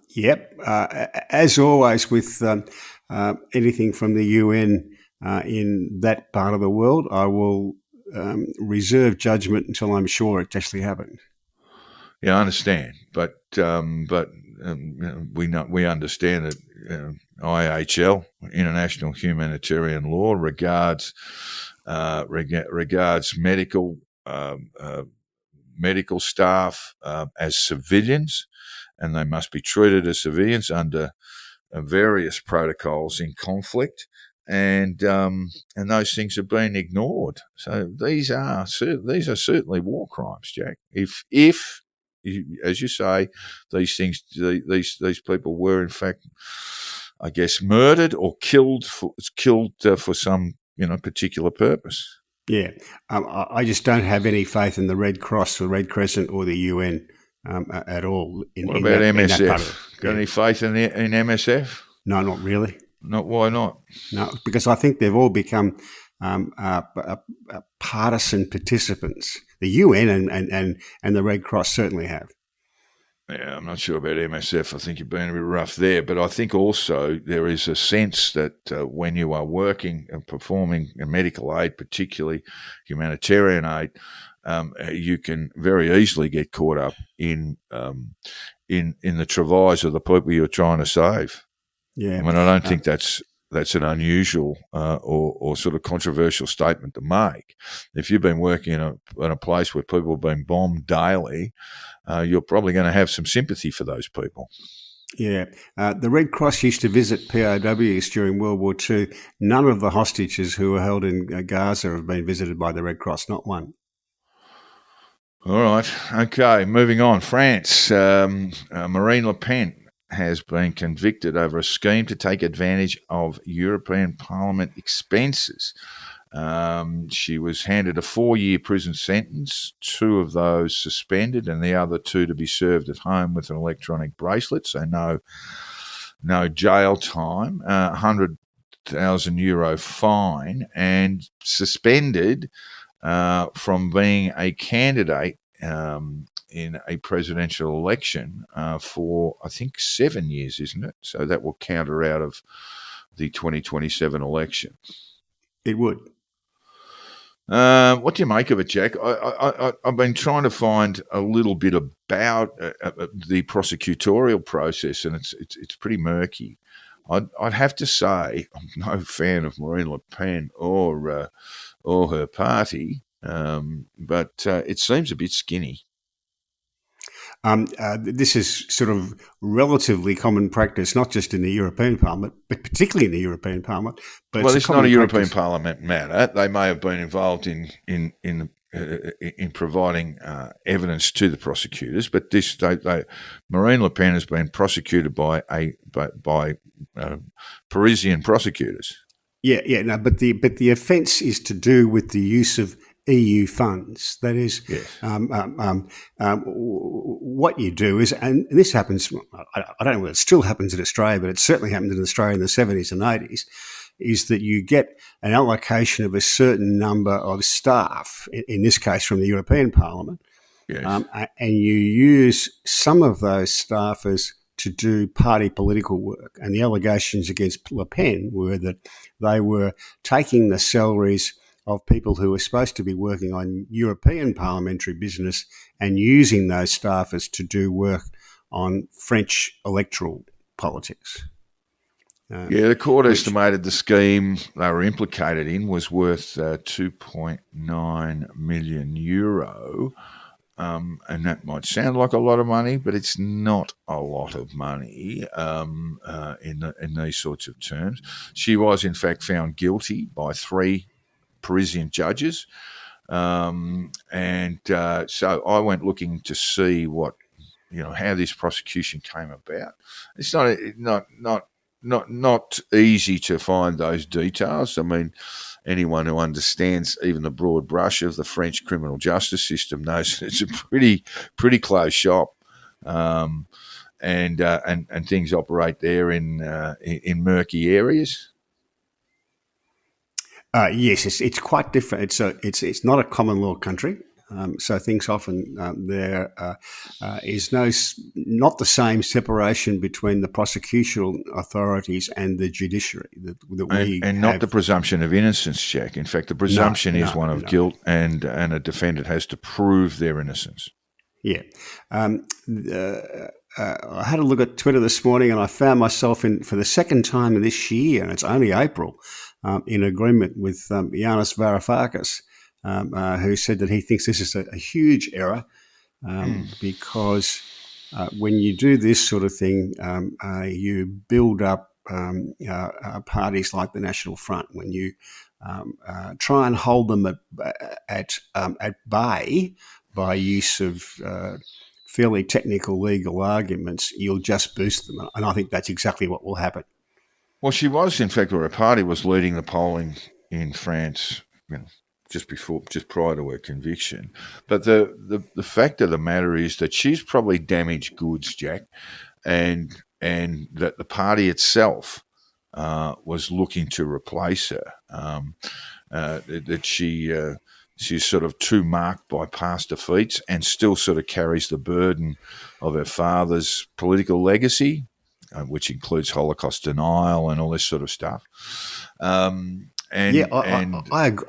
Yep. As always with anything from the UN in that part of the world, I will reserve judgment until I'm sure it actually happened. Yeah, I understand, but we understand that IHL, International Humanitarian Law, regards medical staff as civilians, and they must be treated as civilians under various protocols in conflict, and those things have been ignored. So these are certainly war crimes, Jack. If as you say, these people were in fact, I guess, murdered or killed for some particular purpose. Yeah, I just don't have any faith in the Red Cross, the Red Crescent, or the UN at all. What about MSF? Got any faith in MSF? No, not really. Why not? No, because I think they've all become partisan participants. The UN and the Red Cross certainly have. Yeah, I'm not sure about MSF. I think you're being a bit rough there. But I think also there is a sense that when you are working and performing medical aid, particularly humanitarian aid, you can very easily get caught up in the travails of the people you're trying to save. Yeah, I mean, I don't think that's an unusual or sort of controversial statement to make. If you've been working in a place where people have been bombed daily, you're probably going to have some sympathy for those people. Yeah. The Red Cross used to visit POWs during World War II. None of the hostages who were held in Gaza have been visited by the Red Cross, not one. All right. Okay, moving on. France. Marine Le Pen has been convicted over a scheme to take advantage of European Parliament expenses. She was handed a 4-year prison sentence, 2 of those suspended and the other 2 to be served at home with an electronic bracelet, so no jail time, €100,000 fine, and suspended from being a candidate in a presidential election for, I think, 7 years, isn't it? So that will counter out of the 2027 election. It would. What do you make of it, Jack? I've been trying to find a little bit about the prosecutorial process, and it's pretty murky. I'd have to say I'm no fan of Marine Le Pen or her party, but it seems a bit skinny. This is sort of relatively common practice, not just in the European Parliament, but particularly in the European Parliament. But well, it's not a European Parliament matter. They may have been involved in providing evidence to the prosecutors, but Marine Le Pen has been prosecuted by Parisian prosecutors. No, but the offence is to do with the use of EU funds. That is, yes. What you do is, and this happens, I don't know whether it still happens in Australia, but it certainly happened in Australia in the 70s and 80s, is that you get an allocation of a certain number of staff, in this case from the European Parliament, Yes. And you use some of those staffers to do party political work. And the allegations against Le Pen were that they were taking the salaries of people who were supposed to be working on European parliamentary business and using those staffers to do work on French electoral politics. The court estimated the scheme they were implicated in was worth €2.9 million. And that might sound like a lot of money, but it's not a lot of money in these sorts of terms. She was, in fact, found guilty by 3 Parisian judges. So I went looking to see how this prosecution came about. It's not easy to find those details. I mean, anyone who understands even the broad brush of the French criminal justice system knows it's a pretty close shop, and things operate there in murky areas. Yes, it's quite different. It's not a common law country. So things often there is not the same separation between the prosecutorial authorities and the judiciary and not the presumption of innocence, Jack. In fact, the presumption is one of guilt, and a defendant has to prove their innocence. Yeah. I had a look at Twitter this morning, and I found myself for the second time this year, and it's only April, in agreement with Yanis Varoufakis, who said that he thinks this is a huge error because when you do this sort of thing, you build up parties like the National Front. When you try and hold them at bay by use of fairly technical legal arguments, you'll just boost them. And I think that's exactly what will happen. Well, she was, in fact, her party was leading the polling in France, just prior to her conviction. But the fact of the matter is that she's probably damaged goods, Jack, and that the party itself was looking to replace her. That she's sort of too marked by past defeats and still sort of carries the burden of her father's political legacy, which includes Holocaust denial and all this sort of stuff. I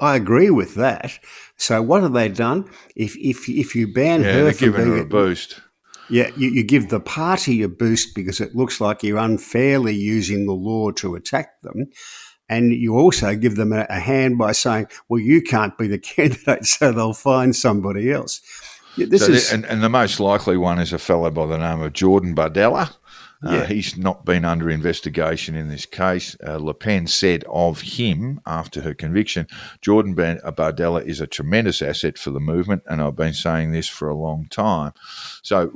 agree with that. So what have they done? If you ban her, they're giving her a boost. Yeah, you give the party a boost because it looks like you're unfairly using the law to attack them. And you also give them a hand by saying, well, you can't be the candidate, so they'll find somebody else. And the most likely one is a fellow by the name of Jordan Bardella. He's not been under investigation in this case. Le Pen said of him after her conviction, Jordan Bardella is a tremendous asset for the movement, and I've been saying this for a long time. So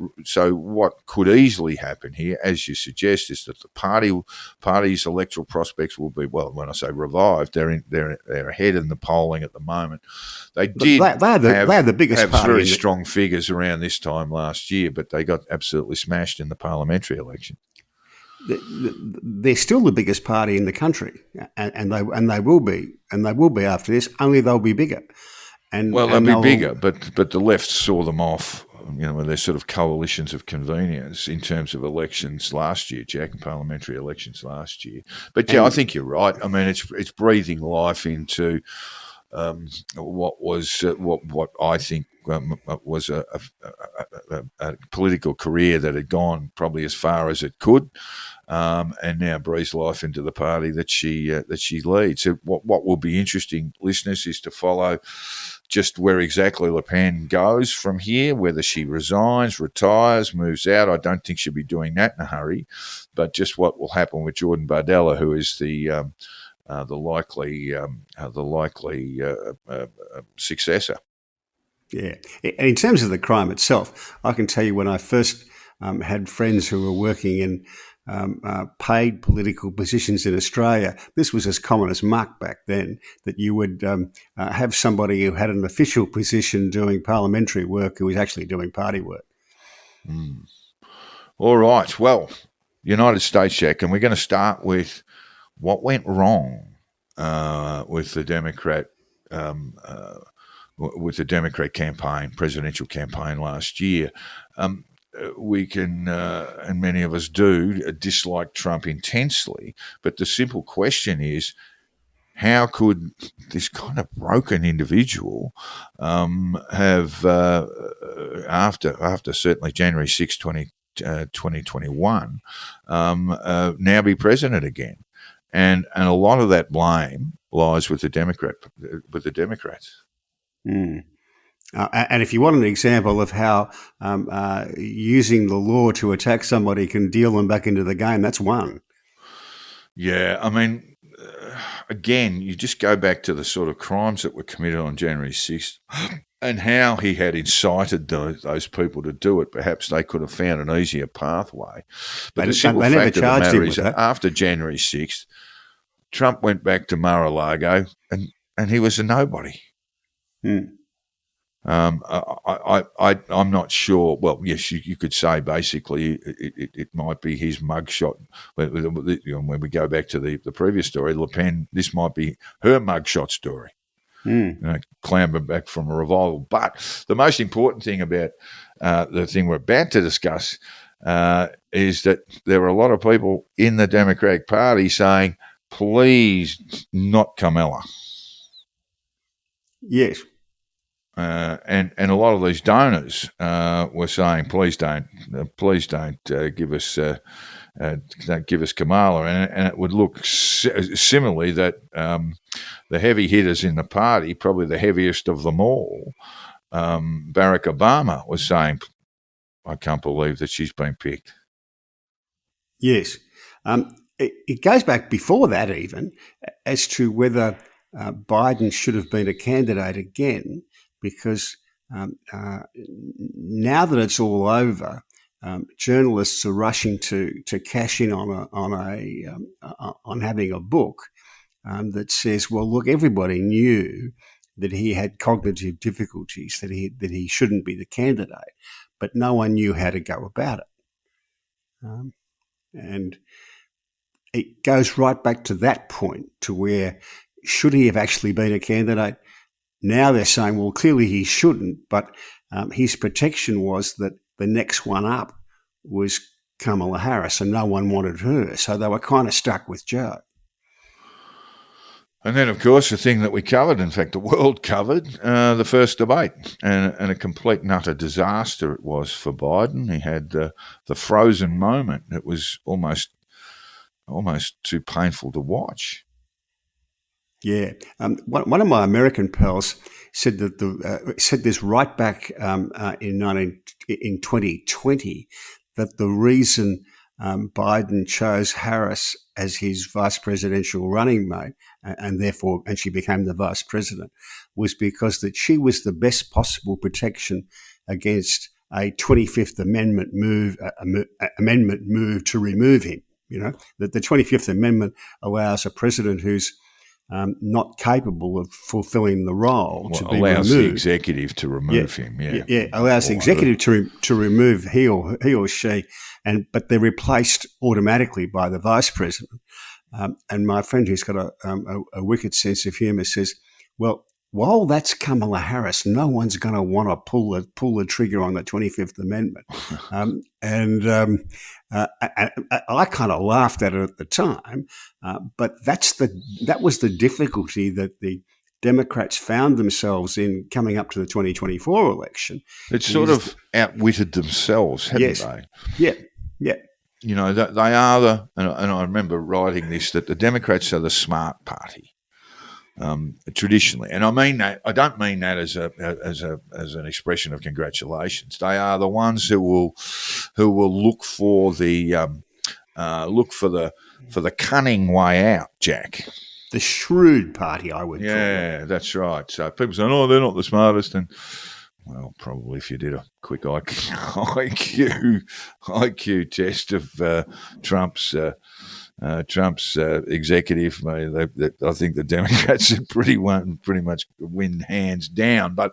what could easily happen here, as you suggest, is that the party's electoral prospects will be, well, when I say revived, they're ahead in the polling at the moment. They did they're the biggest have party very strong figures around this time last year, but they got absolutely smashed in the parliamentary election. They're still the biggest party in the country, and they will be after this. Only they'll be bigger. They'll be bigger, but the left saw them off. They're sort of coalitions of convenience in terms of elections last year, Jack, and parliamentary elections last year. But I think you're right. I mean, it's breathing life into what I think was a political career that had gone probably as far as it could, and now breathes life into the party that she leads. So what will be interesting, listeners, is to follow just where exactly Le Pen goes from here, whether she resigns, retires, moves out. I don't think she'll be doing that in a hurry, but just what will happen with Jordan Bardella, who is the likely successor. Yeah. In terms of the crime itself, I can tell you when I first had friends who were working in paid political positions in Australia, this was as common as muck back then, that you would have somebody who had an official position doing parliamentary work who was actually doing party work. All right. Well, United States, Jack, and we're going to start with what went wrong with the Democrat with the Democrat campaign, presidential campaign last year. We can, and many of us do, dislike Trump intensely. But the simple question is, how could this kind of broken individual have, after certainly January 6, 2021, now be president again? And a lot of that blame lies with the Democrats. Mm. And if you want an example of how using the law to attack somebody can deal them back into the game, that's one. Yeah, I mean, again, you just go back to the sort of crimes that were committed on January 6th and how he had incited those people to do it. Perhaps they could have found an easier pathway. But the simple fact of the matter is that after January 6th, Trump went back to Mar-a-Lago and he was a nobody. Hmm. I'm not sure. Well, yes, you could say basically it might be his mugshot. When we go back to the previous story, Le Pen, this might be her mugshot story. Clamber back from a revival. But the most important thing about the thing we're about to discuss is that there are a lot of people in the Democratic Party saying, please, not Kamala. Yes. And a lot of these donors were saying, please don't give us Kamala, and it would look similarly that the heavy hitters in the party, probably the heaviest of them all, Barack Obama was saying, I can't believe that she's been picked. Yes, it goes back before that even as to whether Biden should have been a candidate again. Because now that it's all over, journalists are rushing to cash in on having a book that says, well, look, everybody knew that he had cognitive difficulties, that he shouldn't be the candidate, but no one knew how to go about it. And it goes right back to that point, to where should he have actually been a candidate? Now they're saying, well, clearly he shouldn't, but his protection was that the next one up was Kamala Harris, and no one wanted her. So they were kind of stuck with Joe. And then, of course, the thing that we covered, in fact, the world covered, the first debate, and a complete and utter disaster it was for Biden. He had the frozen moment. It was almost too painful to watch. Yeah, one of my American pals said that said this right back in 2020, that the reason Biden chose Harris as his vice presidential running mate, and she became the vice president, was because that she was the best possible protection against a 25th Amendment move to remove him. You know, that the 25th Amendment allows a president who's not capable of fulfilling the role to be allows removed. The executive to remove him. Yeah, allows the executive to remove he or she, but they're replaced automatically by the vice president. And my friend, who's got a wicked sense of humour, says, "Well, while that's Kamala Harris, no one's going to want to pull the trigger on the 25th Amendment." I kind of laughed at it at the time, but that was the difficulty that the Democrats found themselves in coming up to the 2024 election. It's sort of outwitted themselves, haven't they? Yeah. You know, they are and I remember writing this, that the Democrats are the smart party. Traditionally, and I mean that. I don't mean that as an expression of congratulations. They are the ones who will look for the cunning way out, Jack. The shrewd party, I would call it. Yeah, that's right. So people say, "Oh, they're not the smartest," and well, probably if you did a quick IQ test of Trump's executive, I think the Democrats would pretty much win hands down. But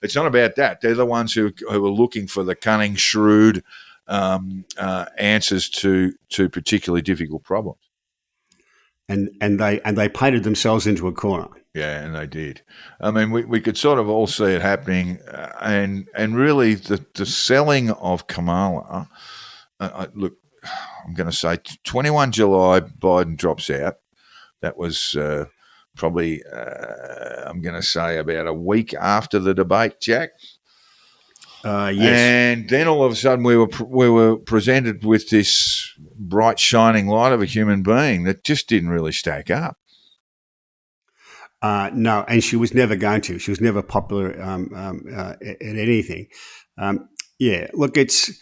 it's not about that. They're the ones who are looking for the cunning, shrewd answers to particularly difficult problems. and they painted themselves into a corner. Yeah, and they did. I mean, we could sort of all see it happening, and really the selling of Kamala. Look, I'm going to say 21 July, Biden drops out. That was probably, I'm going to say, about a week after the debate, Jack. Yes. And then all of a sudden we were presented with this bright shining light of a human being that just didn't really stack up. No, and she was never going to. She was never popular at anything. Yeah, look, the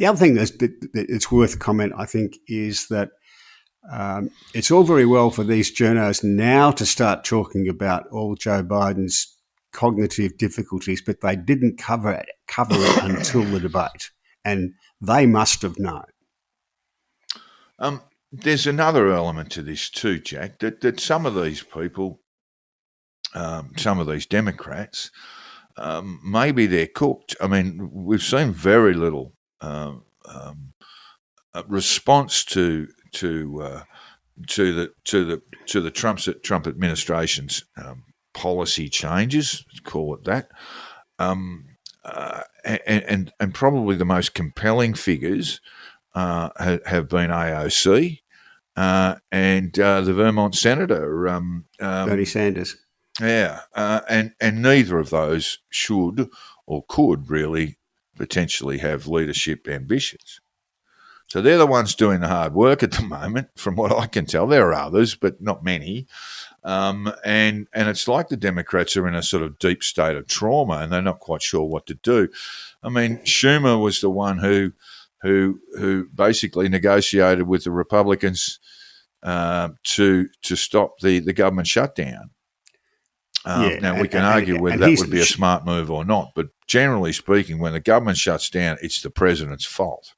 other thing that it's worth comment, I think, is that it's all very well for these journos now to start talking about all Joe Biden's cognitive difficulties, but they didn't cover it until the debate, and they must have known. There's another element to this too, Jack, that some of these people, some of these Democrats, maybe they're cooked. I mean, we've seen very little response to the Trump administration's policy changes, let's call it that, and probably the most compelling figures have been AOC and the Vermont Senator Bernie Sanders. Yeah, and neither of those should or could really potentially have leadership ambitions. So they're the ones doing the hard work at the moment, from what I can tell. There are others, but not many. And it's like the Democrats are in a sort of deep state of trauma, and they're not quite sure what to do. I mean, Schumer was the one who basically negotiated with the Republicans to stop the government shutdown. Now, we can argue whether that would be a smart move or not, but generally speaking, when the government shuts down, it's the president's fault.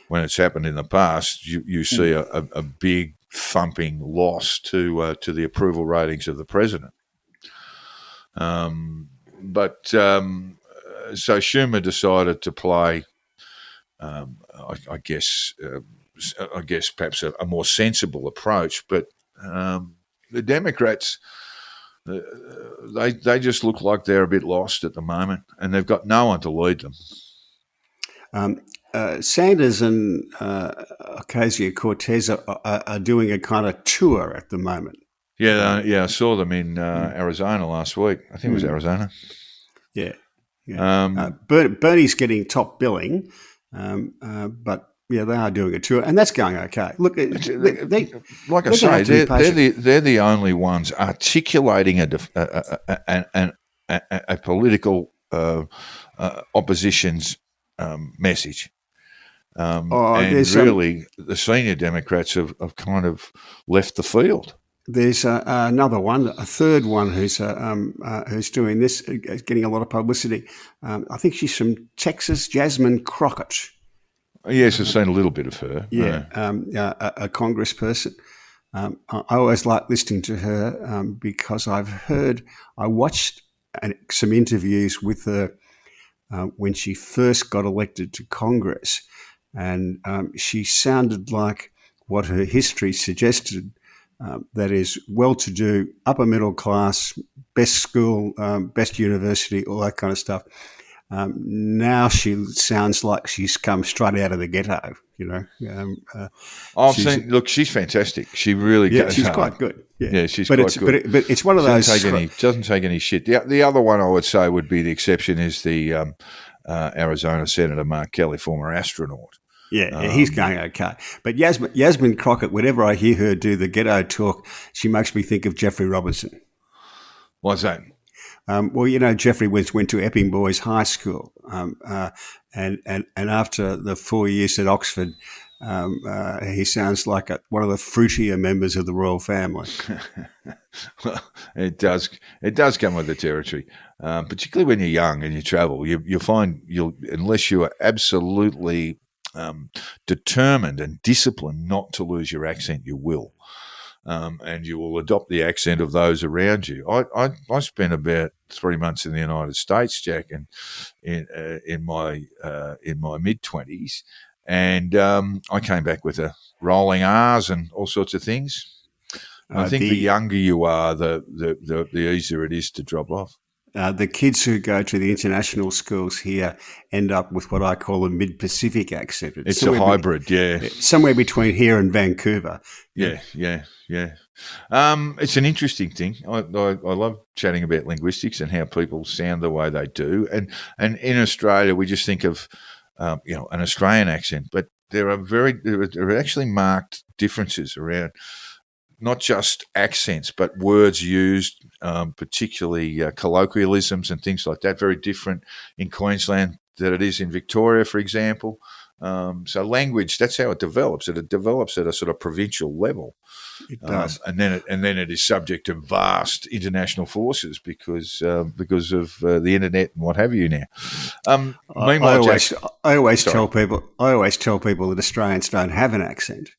When it's happened in the past, you see a big thumping loss to the approval ratings of the president. So Schumer decided to play, I guess perhaps a more sensible approach, but the Democrats, they just look like they're a bit lost at the moment, and they've got no one to lead them. Sanders and Ocasio-Cortez are doing a kind of tour at the moment. Yeah, I saw them in Arizona last week. I think it was Arizona. Yeah. Bernie's getting top billing, but yeah, they are doing a tour, and that's going okay. Look, like I say, they're the only ones articulating a political opposition's message. And really, the senior Democrats have kind of left the field. There's another one, a third one who's doing this, getting a lot of publicity. I think she's from Texas, Jasmine Crockett. Yes, I've seen a little bit of her. Yeah, a congressperson. I always like listening to her because I watched some interviews with her when she first got elected to Congress, and she sounded like what her history suggested, that is well-to-do, upper middle class, best school, best university, all that kind of stuff. Now she sounds like she's come straight out of the ghetto, you know. Look, she's fantastic. She really goes she's hard. Quite good. Yeah, she's quite good. But it's one of those... Doesn't take any shit. The other one I would say would be the exception is the Arizona Senator Mark Kelly, former astronaut. Yeah, he's going okay. But Yasmin Crockett, whenever I hear her do the ghetto talk, she makes me think of Jeffrey Robinson. Why's that? Well, you know, Jeffrey went to Epping Boys High School, and after the 4 years at Oxford, he sounds like one of the fruitier members of the royal family. Well, it does come with the territory, particularly when you're young and you travel. You'll find unless you are absolutely determined and disciplined not to lose your accent, you will. And you will adopt the accent of those around you. I spent about 3 months in the United States, Jack, and in my mid-20s, and I came back with a rolling R's and all sorts of things. I think the younger you are, the easier it is to drop off. The kids who go to the international schools here end up with what I call a mid-Pacific accent. It's a hybrid, somewhere between here and Vancouver. Yeah. It's an interesting thing. I love chatting about linguistics and how people sound the way they do. And in Australia, we just think of an Australian accent, but there are actually marked differences around not just accents, but words used, particularly colloquialisms and things like that. Very different in Queensland than it is in Victoria, for example. So language, that's how it develops. It develops at a sort of provincial level. It does. And then it is subject to vast international forces because of the internet and what have you now. Meanwhile, I always tell people that Australians don't have an accent.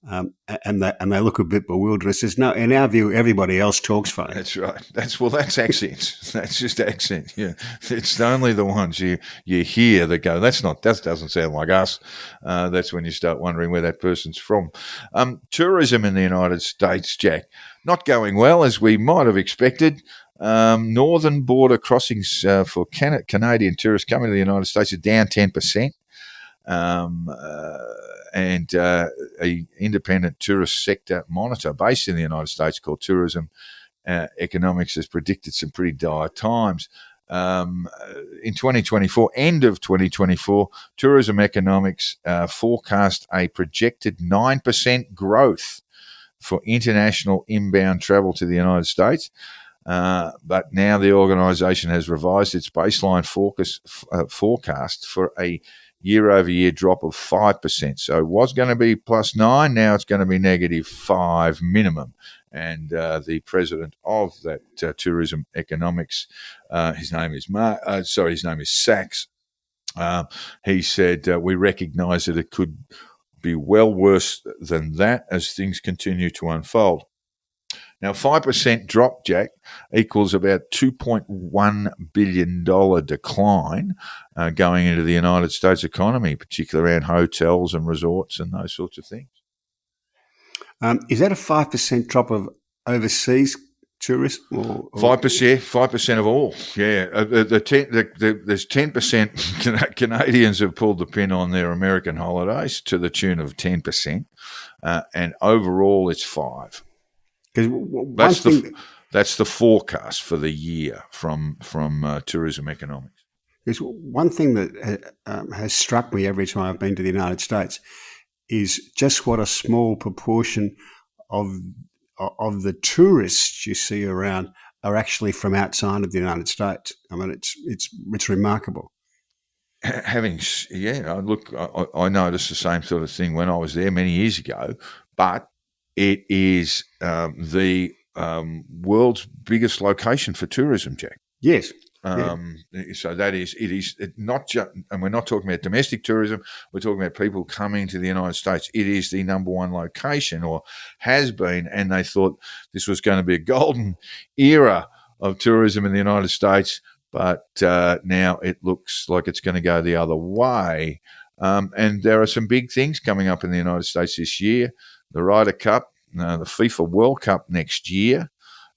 And they look a bit bewildered. It says, no, in our view, everybody else talks funny. That's right. That's accents. That's just accent. Yeah, it's only the ones you hear that go, that doesn't sound like us. That's when you start wondering where that person's from. Tourism in the United States, Jack, not going well as we might have expected. Northern border crossings for Canadian tourists coming to the United States are down 10%. And a independent tourist sector monitor based in the United States called Tourism Economics has predicted some pretty dire times. In 2024, end of 2024, Tourism Economics forecast a projected 9% growth for international inbound travel to the United States. But now the organisation has revised its baseline forecast for a year-over-year drop of 5%. So it was going to be +9, now it's going to be -5 minimum. And the president of that Tourism Economics, his name is Sachs. He said, we recognise that it could be well worse than that as things continue to unfold. Now, 5% drop, Jack, equals about $2.1 billion decline going into the United States economy, particularly around hotels and resorts and those sorts of things. Is that a 5% drop of overseas tourists? 5% of all. Yeah, there's 10% Canadians have pulled the pin on their American holidays to the tune of 10%, and overall it's 5%. That's the forecast for the year from Tourism Economics. There's one thing that has struck me every time I've been to the United States is just what a small proportion of the tourists you see around are actually from outside of the United States. I mean, it's remarkable. I noticed the same sort of thing when I was there many years ago, but it is the world's biggest location for tourism, Jack. Yes. So it is not just, and we're not talking about domestic tourism, we're talking about people coming to the United States. It is the number one location, or has been, and they thought this was going to be a golden era of tourism in the United States, but now it looks like it's going to go the other way. And there are some big things coming up in the United States this year. The Ryder Cup, the FIFA World Cup next year,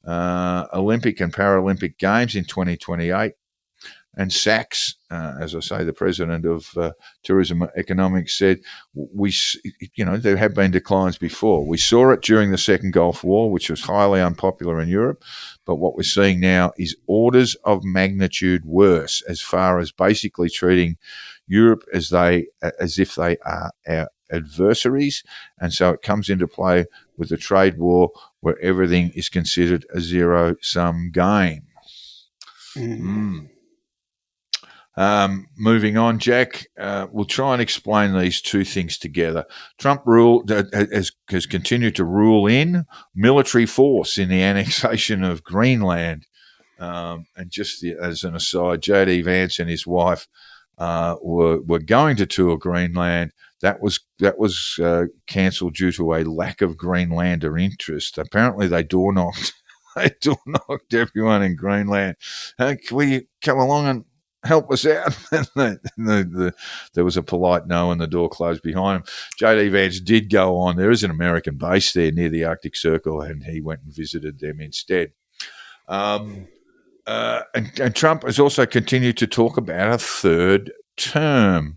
Olympic and Paralympic Games in 2028. And Sachs, as I say, the president of Tourism Economics, said, there have been declines before. We saw it during the Second Gulf War, which was highly unpopular in Europe. But what we're seeing now is orders of magnitude worse, as far as basically treating Europe as if they are our adversaries. And so it comes into play with the trade war, where everything is considered a zero-sum game. Moving on, Jack, we'll try and explain these two things together. Trump has continued to rule in military force in the annexation of Greenland. And just as an aside, J.D. Vance and his wife were going to tour Greenland. That was cancelled due to a lack of Greenlander interest. Apparently, they door knocked everyone in Greenland. Can we come along help us out. And there was a polite no, and the door closed behind him. JD Vance did go on. There is an American base there near the Arctic Circle, and he went and visited them instead. And Trump has also continued to talk about a third term.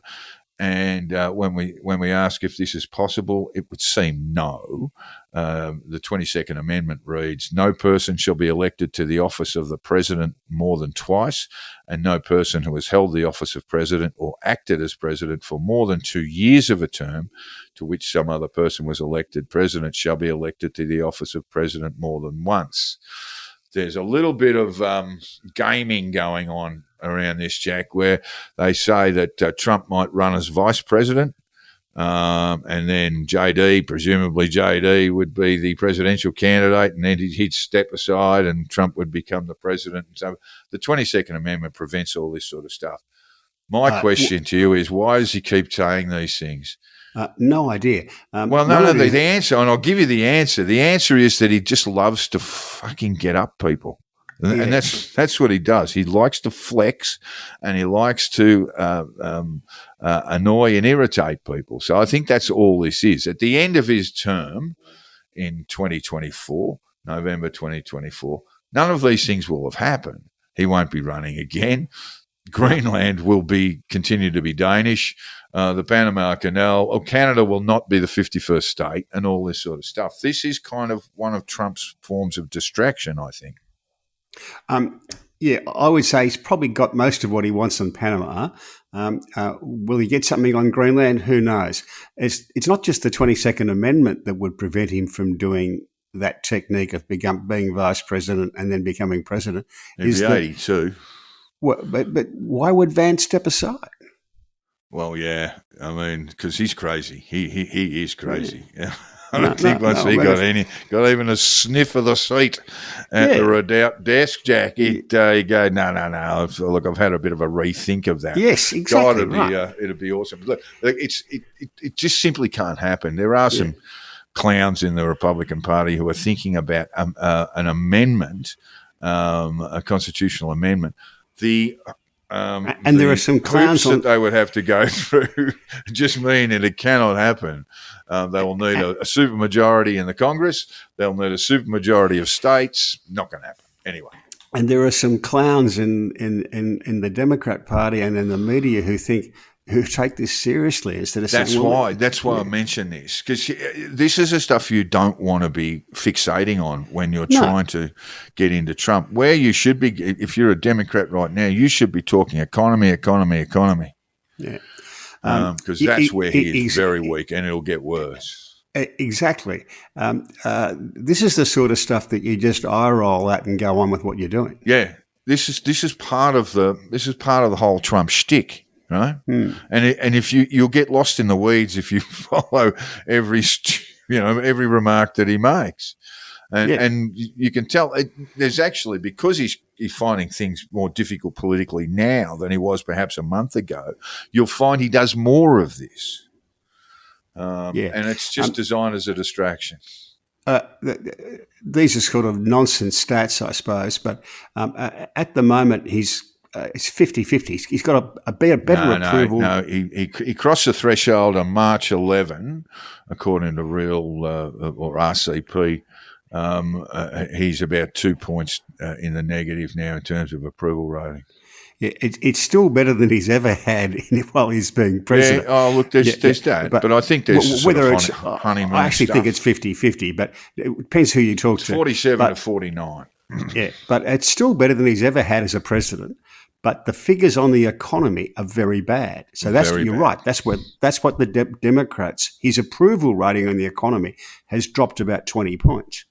And when we ask if this is possible, it would seem no. The 22nd Amendment reads, no person shall be elected to the office of the president more than twice, and no person who has held the office of president or acted as president for more than 2 years of a term to which some other person was elected president shall be elected to the office of president more than once. There's a little bit of gaming going on around this, Jack, where they say that Trump might run as vice president, and then presumably JD, would be the presidential candidate, and then he'd step aside and Trump would become the president. So the 22nd Amendment prevents all this sort of stuff. My question to you is, why does he keep saying these things? No idea. The answer, and I'll give you the answer. The answer is that he just loves to fucking get up people. And that's what he does. He likes to flex, and he likes to annoy and irritate people. So I think that's all this is. At the end of his term in 2024, November 2024, none of these things will have happened. He won't be running again. Greenland will continue to be Danish. The Panama Canal, or Canada will not be the 51st state, and all this sort of stuff. This is kind of one of Trump's forms of distraction, I think. I would say he's probably got most of what he wants on Panama. Will he get something on Greenland? Who knows? It's not just the 22nd Amendment that would prevent him from doing that technique of being vice president and then becoming president. He'd be 82. But why would Vance step aside? Well, yeah, I mean, because he's crazy. He is crazy. Yeah. I don't think once he got even a sniff of the seat at the Redoubt desk, Jack, he'd go, no. Look, I've had a bit of a rethink of that. Yes, exactly. God, it'd be awesome. Look, it just simply can't happen. There are some clowns in the Republican Party who are thinking about an amendment, a constitutional amendment. And there are some clowns that they would have to go through just mean that it cannot happen. They will need a supermajority in the Congress. They'll need a supermajority of states. Not going to happen anyway. And there are some clowns in the Democrat Party and in the media who take this seriously instead of saying, That's why I mention this, because this is the stuff you don't want to be fixating on when you're trying to get into Trump. Where you should be, if you're a Democrat right now, you should be talking economy. Yeah. Because that's where he is very weak, and it'll get worse. Exactly. This is the sort of stuff that you just eye roll at and go on with what you're doing. Yeah. This is part of the whole Trump shtick. Right, and if you'll get lost in the weeds if you follow every remark that he makes, and you can tell there's actually, because he's finding things more difficult politically now than he was perhaps a month ago. You'll find he does more of this, and it's just designed as a distraction. These are sort of nonsense stats, I suppose, but at the moment it's 50-50. He's got a better approval. No, he crossed the threshold on March 11, according to Real or RCP. He's about 2 points in the negative now in terms of approval rating. Yeah, it's still better than he's ever had while he's being president. Yeah, oh, look, there's that. But I think there's honeymoon I actually think it's 50-50, but it depends who you talk to. 47 to 49. Yeah, but it's still better than he's ever had as a president. But the figures on the economy are very bad. So you're right. That's what the Democrats, his approval rating on the economy has dropped about 20 points.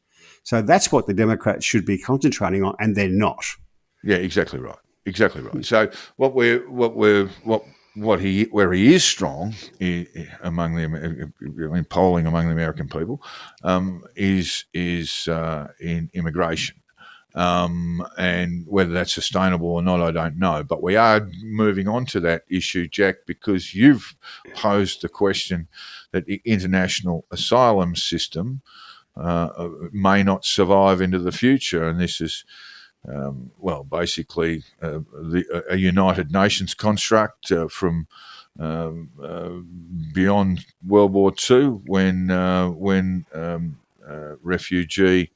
So that's what the Democrats should be concentrating on, and they're not. Yeah, exactly right. So where he is strong in polling among the American people is in immigration. And whether that's sustainable or not, I don't know. But we are moving on to that issue, Jack, because you've posed the question that the international asylum system may not survive into the future. And this is basically a United Nations construct from beyond World War II when refugee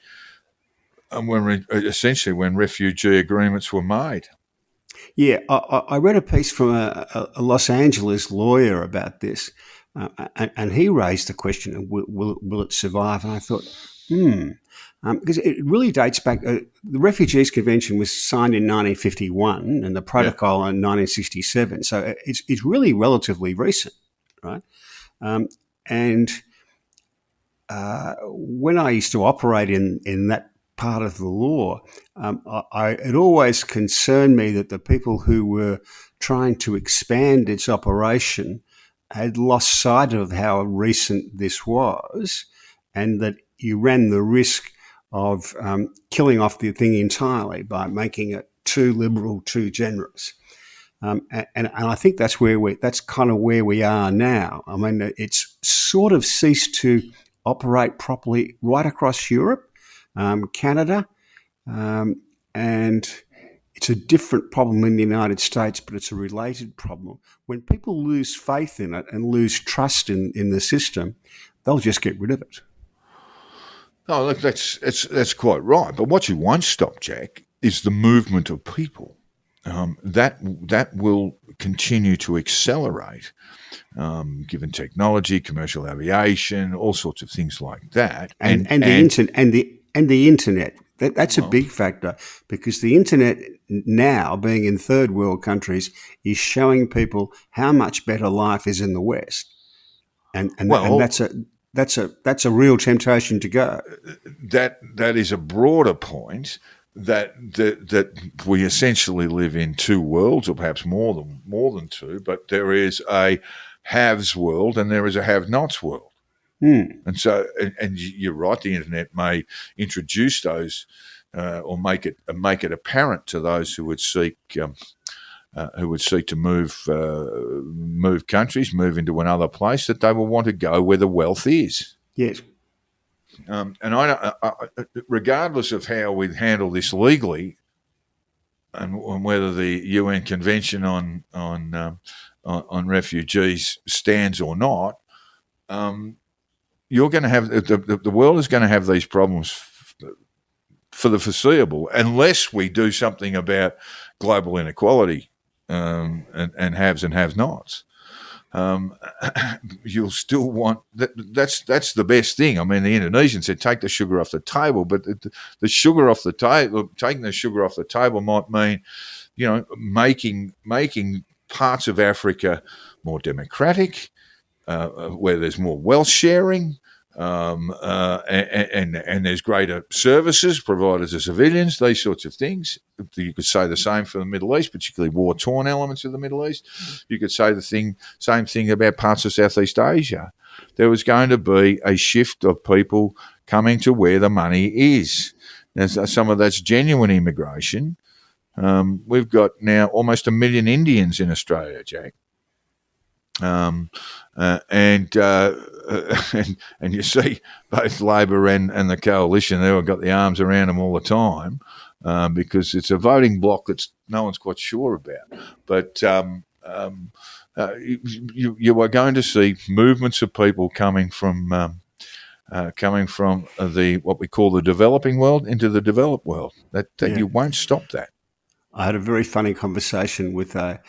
essentially when refugee agreements were made. Yeah, I read a piece from a Los Angeles lawyer about this, and he raised the question: will it survive? And I thought, because it really dates back. The Refugees Convention was signed in 1951, and the Protocol in 1967. So it's really relatively recent, right? And when I used to operate in that part of the law, it always concerned me that the people who were trying to expand its operation had lost sight of how recent this was, and that you ran the risk of killing off the thing entirely by making it too liberal, too generous. And I think that's kind of where we are now. I mean, it's sort of ceased to operate properly right across Europe, Canada, and it's a different problem in the United States, but it's a related problem. When people lose faith in it and lose trust in the system, they'll just get rid of it. Oh, look, that's quite right. But what you won't stop, Jack, is the movement of people. That will continue to accelerate, given technology, commercial aviation, all sorts of things like that, and the internet. That's a big factor, because the internet now, being in third world countries, is showing people how much better life is in the West, and that's a real temptation to go. That is a broader point. That we essentially live in two worlds, or perhaps more than two. But there is a haves world and there is a have-nots world. And so, and you're right, the internet may introduce those or make it apparent to those who would seek to move countries, move into another place, that they will want to go where the wealth is. Yes. And I, regardless of how we handle this legally, and whether the UN Convention on refugees stands or not, you're going to have the world is going to have these problems for the foreseeable, unless we do something about global inequality and haves and have-nots. You'll still want that's the best thing. I mean, the Indonesians said take the sugar off the table, but the sugar off the table, taking the sugar off the table might mean, making parts of Africa more democratic, where there's more wealth sharing, and there's greater services provided to civilians, these sorts of things. You could say the same for the Middle East, particularly war-torn elements of the Middle East. You could say the same thing about parts of Southeast Asia. There was going to be a shift of people coming to where the money is. Some of that's genuine immigration. We've got now almost 1 million Indians in Australia, Jack. And you see both Labor and the coalition, they've got the arms around them all the time, because it's a voting bloc that no one's quite sure about. But you are going to see movements of people coming from the what we call the developing world into the developed world. That you won't stop that. I had a very funny conversation with a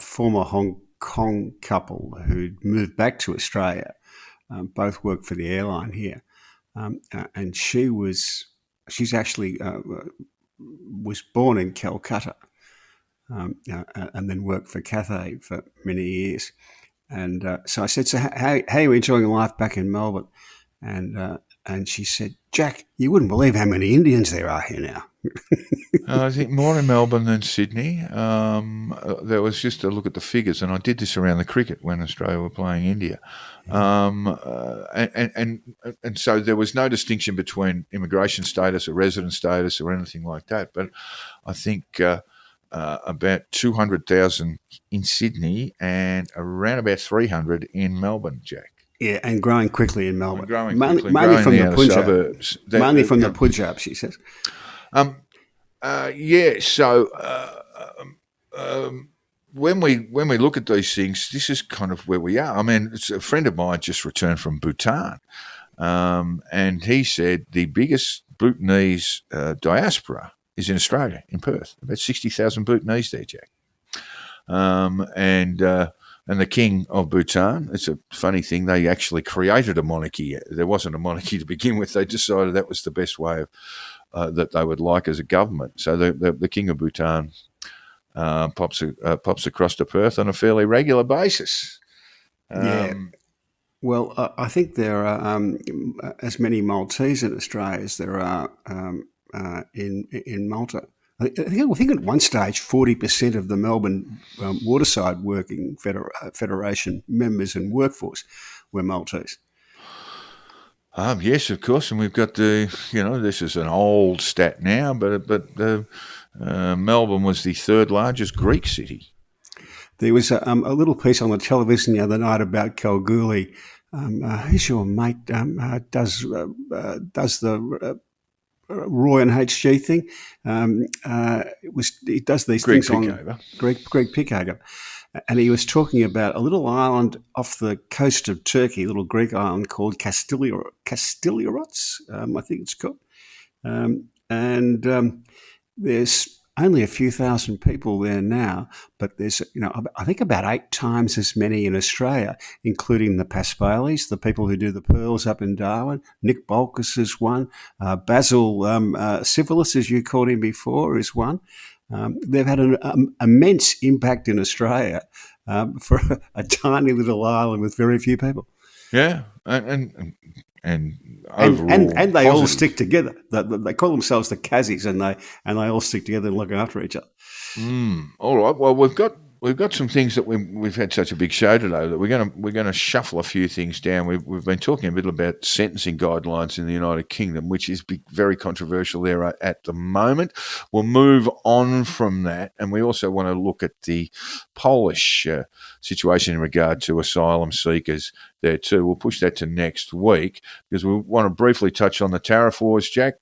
former Hong Kong couple who'd moved back to Australia. Both worked for the airline here, and she's actually was born in Calcutta, and then worked for Cathay for many years. And so I said, "So how are you enjoying life back in Melbourne?" And she said, "Jack, you wouldn't believe how many Indians there are here now." I think more in Melbourne than Sydney. There was just a look at the figures, and I did this around the cricket when Australia were playing India. And so there was no distinction between immigration status or resident status or anything like that. But I think about 200,000 in Sydney and around about 300 in Melbourne, Jack. Yeah, and growing quickly in Melbourne. Mainly from the Punjab. Mainly from the Punjab, she says. When we look at these things, this is kind of where we are. I mean, it's a friend of mine just returned from Bhutan, and he said the biggest Bhutanese diaspora is in Australia, in Perth. About 60,000 Bhutanese there, Jack. And the king of Bhutan, it's a funny thing, they actually created a monarchy. There wasn't a monarchy to begin with. They decided that was the best way of that they would like as a government. So the king of Bhutan pops across to Perth on a fairly regular basis. Well, I think there are as many Maltese in Australia as there are in Malta. I think at one stage 40% of the Melbourne Waterside Working Federation members and workforce were Maltese. Yes, of course, and we've got this is an old stat now, but Melbourne was the third largest Greek city. There was a little piece on the television the other night about Kalgoorlie. Who's your mate? Does the Roy and HG thing? He does these Greg things Pickover. on Greg Pickover, and he was talking about a little island off the coast of Turkey, a little Greek island called Kastiliorot, I think it's called, and there's only a few thousand people there now, but there's, I think about 8 times as many in Australia, including the Paspalis, the people who do the pearls up in Darwin. Nick Bolkus is one. Basil Syphilis, as you called him before, is one. They've had an immense impact in Australia for a tiny little island with very few people. Yeah, and overall, and they all stick together. They call themselves the Kazis, and they all stick together and look after each other. All right. Well, we've got some things that we've had such a big show today that we're gonna shuffle a few things down. We've been talking a bit about sentencing guidelines in the United Kingdom, which is very controversial there at the moment. We'll move on from that, and we also want to look at the Polish situation in regard to asylum seekers there too. We'll push that to next week because we want to briefly touch on the tariff wars, Jack.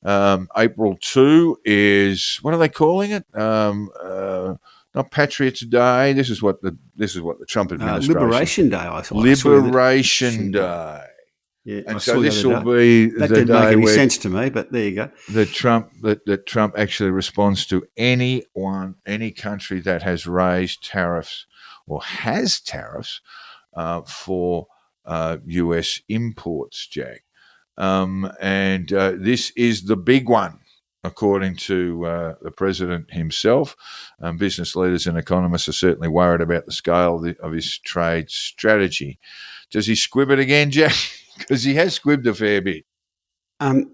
April 2 is, what are they calling it? Not Patriots Day. This is what the Trump administration. Liberation Day. I thought. Liberation Day. Yeah, and so this will be that the didn't day make any where sense to me, but there you go. that Trump actually responds to any country that has raised tariffs or has tariffs for US imports, Jack. And this is the big one, according to the president himself. Business leaders and economists are certainly worried about the scale of his trade strategy. Does he squib it again, Jack? Because he has squibbed a fair bit. Well,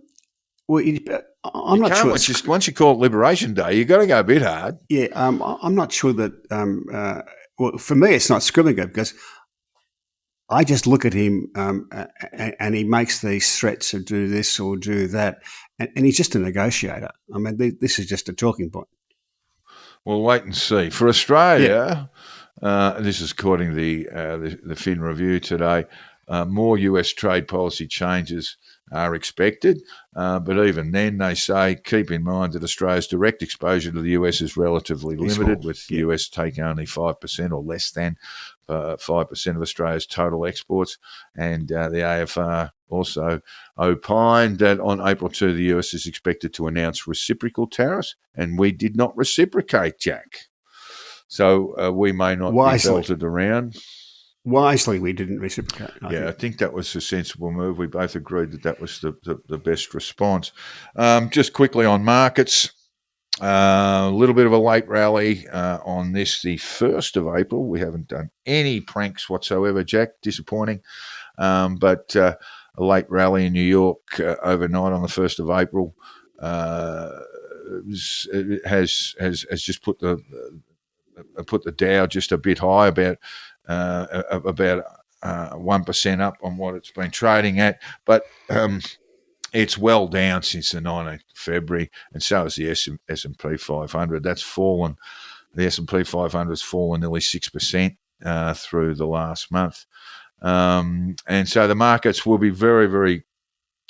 I'm not sure. Once you call it Liberation Day, you've got to go a bit hard. Yeah, I'm not sure that. Well, for me, it's not scribbling it because I just look at him and he makes these threats of do this or do that, and he's just a negotiator. I mean, this is just a talking point. We'll wait and see. For Australia, this is according to the Fin Review today, more US trade policy changes are expected, but even then they say keep in mind that Australia's direct exposure to the US is relatively limited, with the US taking only 5% or less than 5% of Australia's total exports. And the AFR also opined that on April 2 the US is expected to announce reciprocal tariffs, and we did not reciprocate, Jack. So we may not be belted around. Wisely, we didn't reciprocate. I think that was a sensible move. We both agreed that was the best response. Just quickly on markets, a little bit of a late rally on this, the 1st of April. We haven't done any pranks whatsoever, Jack. Disappointing. But a late rally in New York overnight on the 1st of April has just put the Dow just a bit high, about 1% up on what it's been trading at, but it's well down since the 19th of February, and so is the S&P 500. That's fallen. The S&P 500 has fallen nearly 6% through the last month, and so the markets will be very, very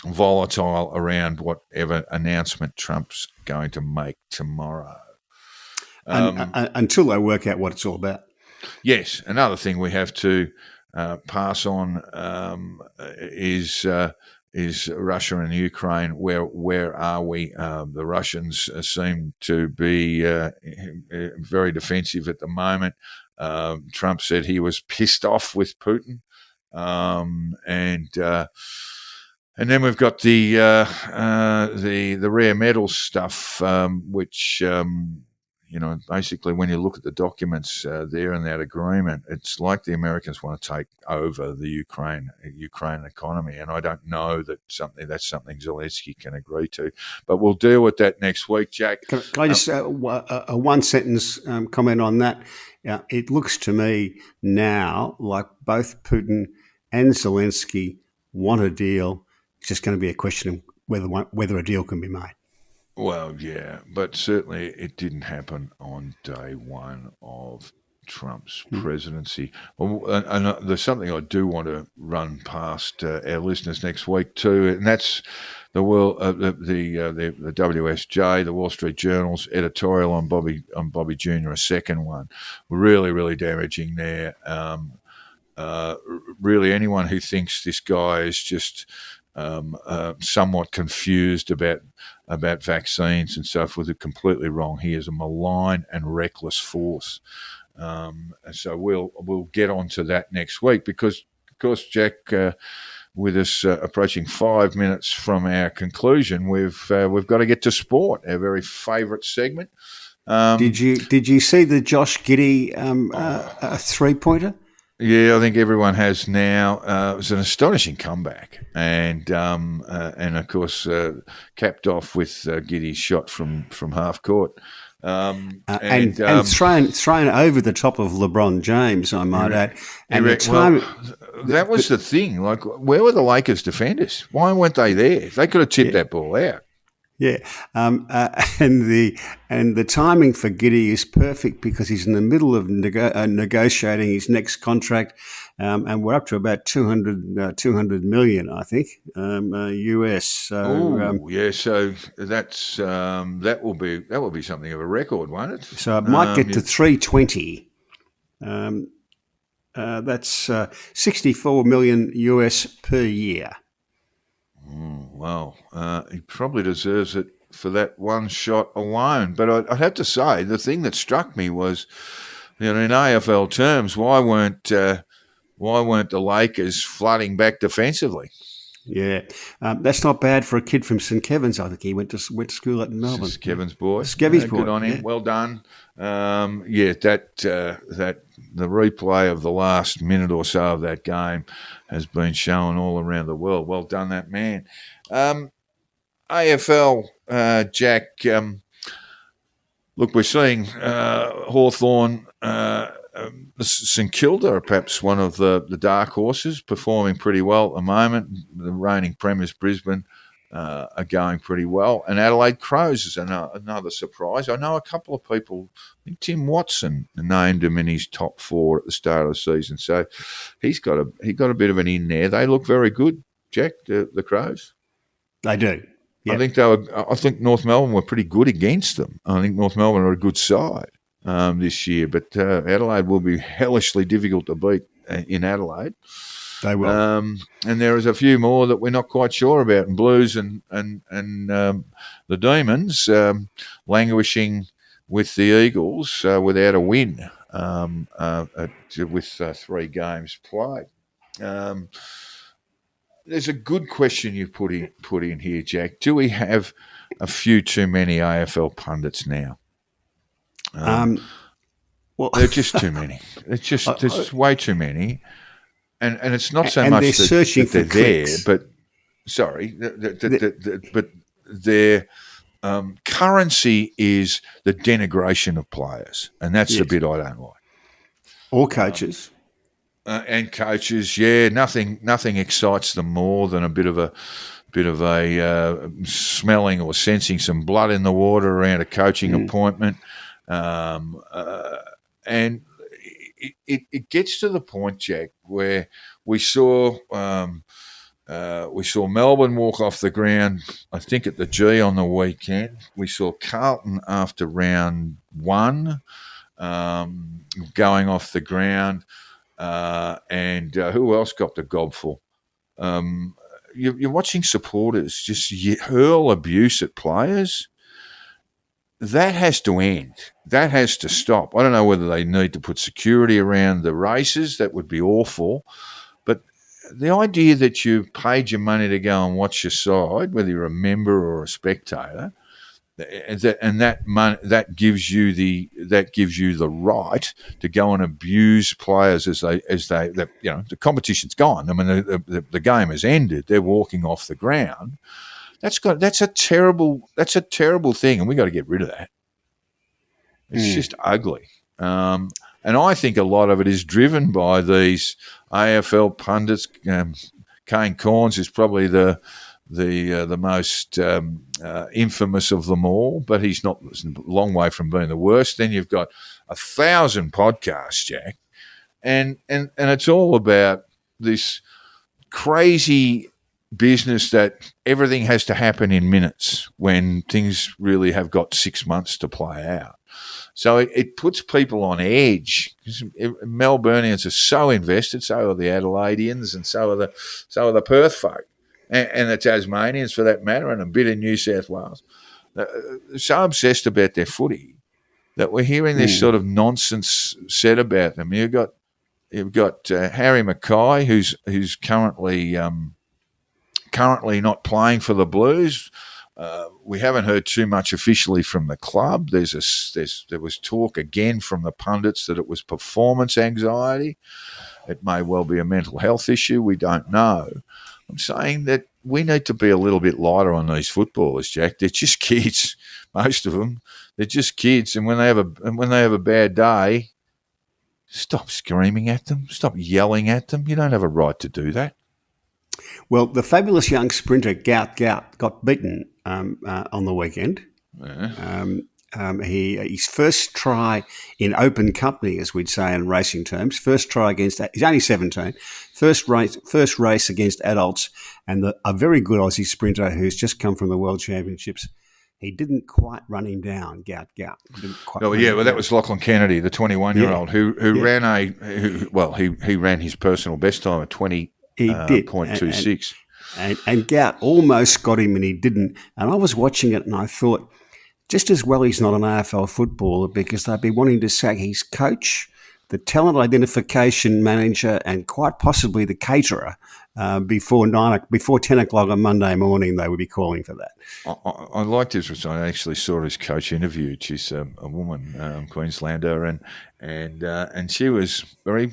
volatile around whatever announcement Trump's going to make tomorrow. Until they work out what it's all about. Yes, another thing we have to pass on is Russia and Ukraine. Where are we? The Russians seem to be very defensive at the moment. Trump said he was pissed off with Putin, and then we've got the rare metals stuff, which basically when you look at the documents there in that agreement, it's like the Americans want to take over the Ukraine economy, and I don't know that's something Zelensky can agree to. But we'll deal with that next week, Jack. Can I just a one sentence comment on that? It looks to me now like both Putin and Zelensky want a deal. It's just going to be a question of whether a deal can be made. Well, yeah, but certainly it didn't happen on day one of Trump's presidency. Well, and there's something I do want to run past our listeners next week too, and that's the WSJ, the Wall Street Journal's editorial on Bobby Jr., a second one, really, really damaging there. Really, anyone who thinks this guy is just somewhat confused about vaccines and so forth are completely wrong. He is a malign and reckless force. So we'll get onto that next week because, of course, Jack, with us approaching 5 minutes from our conclusion, we've got to get to sport, our very favourite segment. Did you see the Josh Giddey 3-pointer? Yeah, I think everyone has now. It was an astonishing comeback, and of course capped off with Giddey's shot from half court, and thrown over the top of LeBron James, I might add. And that was the thing. Like, where were the Lakers defenders? Why weren't they there? They could have tipped that ball out. Yeah, and the timing for Giddey is perfect because he's in the middle of negotiating his next contract, and we're up to about 200 million, I think, US. So, so that will be something of a record, won't it? So it might get to 320. That's 64 million US per year. Well, he probably deserves it for that one shot alone. But I'd have to say, the thing that struck me was, in AFL terms, why weren't the Lakers flooding back defensively? Yeah, that's not bad for a kid from St Kevin's. I think he went to school at Melbourne. St Kevin's boy. Skevy's boy. Good on him. Yeah. Well done. That the replay of the last minute or so of that game has been shown all around the world. Well done, that man. AFL, Jack. Look, we're seeing Hawthorn. St Kilda are perhaps one of the dark horses, performing pretty well at the moment. The reigning premiers, Brisbane, are going pretty well. And Adelaide Crows is another surprise. I know a couple of people, I think Tim Watson named him in his top 4 at the start of the season. So he got a bit of an in there. They look very good, Jack, the Crows. They do. Yep. I think North Melbourne were pretty good against them. I think North Melbourne are a good side this year, but Adelaide will be hellishly difficult to beat in Adelaide. They will. And there is a few more that we're not quite sure about. And Blues and the Demons languishing with the Eagles without a win with 3 games played. There's a good question you put in here, Jack. Do we have a few too many AFL pundits now? Well, they're just too many. There's way too many. And it's not so much that they're there, but sorry, but their currency is the denigration of players, and that's the bit I don't like. Or coaches. And coaches, yeah, nothing excites them more than a bit of a smelling or sensing some blood in the water around a coaching appointment, and it gets to the point, Jack, where we saw We saw Melbourne walk off the ground, I think, at the G on the weekend. We saw Carlton after round 1 going off the ground. And who else got the gobful? You're watching supporters just hurl abuse at players. That has to end. That has to stop. I don't know whether they need to put security around the races. That would be awful. But the idea that you paid your money to go and watch your side, whether you're a member or a spectator, and that gives you the right to go and abuse players as they the competition's gone. I mean, the game has ended. They're walking off the ground. That's a terrible thing, and we got to get rid of that. It's just ugly. And I think a lot of it is driven by these AFL pundits. Kane Cornes is probably the most infamous of them all, but he's not a long way from being the worst. Then you've got 1,000 podcasts, Jack, and it's all about this crazy business that everything has to happen in minutes when things really have got 6 months to play out. So it puts people on edge. Melburnians are so invested, so are the Adelaideans, and so are the Perth folk, and the Tasmanians for that matter, and a bit in New South Wales. They're so obsessed about their footy that we're hearing this sort of nonsense said about them. You've got Harry Mackay, who's currently not playing for the Blues. We haven't heard too much officially from the club. There was talk again from the pundits that it was performance anxiety. It may well be a mental health issue. We don't know. I'm saying that we need to be a little bit lighter on these footballers, Jack. They're just kids, most of them. They're just kids, and when they have a bad day, stop screaming at them. Stop yelling at them. You don't have a right to do that. Well, the fabulous young sprinter Gout Gout got beaten on the weekend. Yeah. His first try in open company, as we'd say in racing terms, first try against, he's only 17, first race against adults, and a very good Aussie sprinter who's just come from the World Championships. He didn't quite run him down, Gout Gout. That was Lachlan Kennedy, the 21-year-old, who ran he ran his personal best time at 20. He did. 0.26. And Gout almost got him and he didn't. And I was watching it and I thought, just as well he's not an AFL footballer because they'd be wanting to sack his coach, the talent identification manager, and quite possibly the caterer before 10 o'clock on Monday morning. They would be calling for that. I liked his response. I actually saw his coach interviewed. She's a woman, Queenslander, and she was very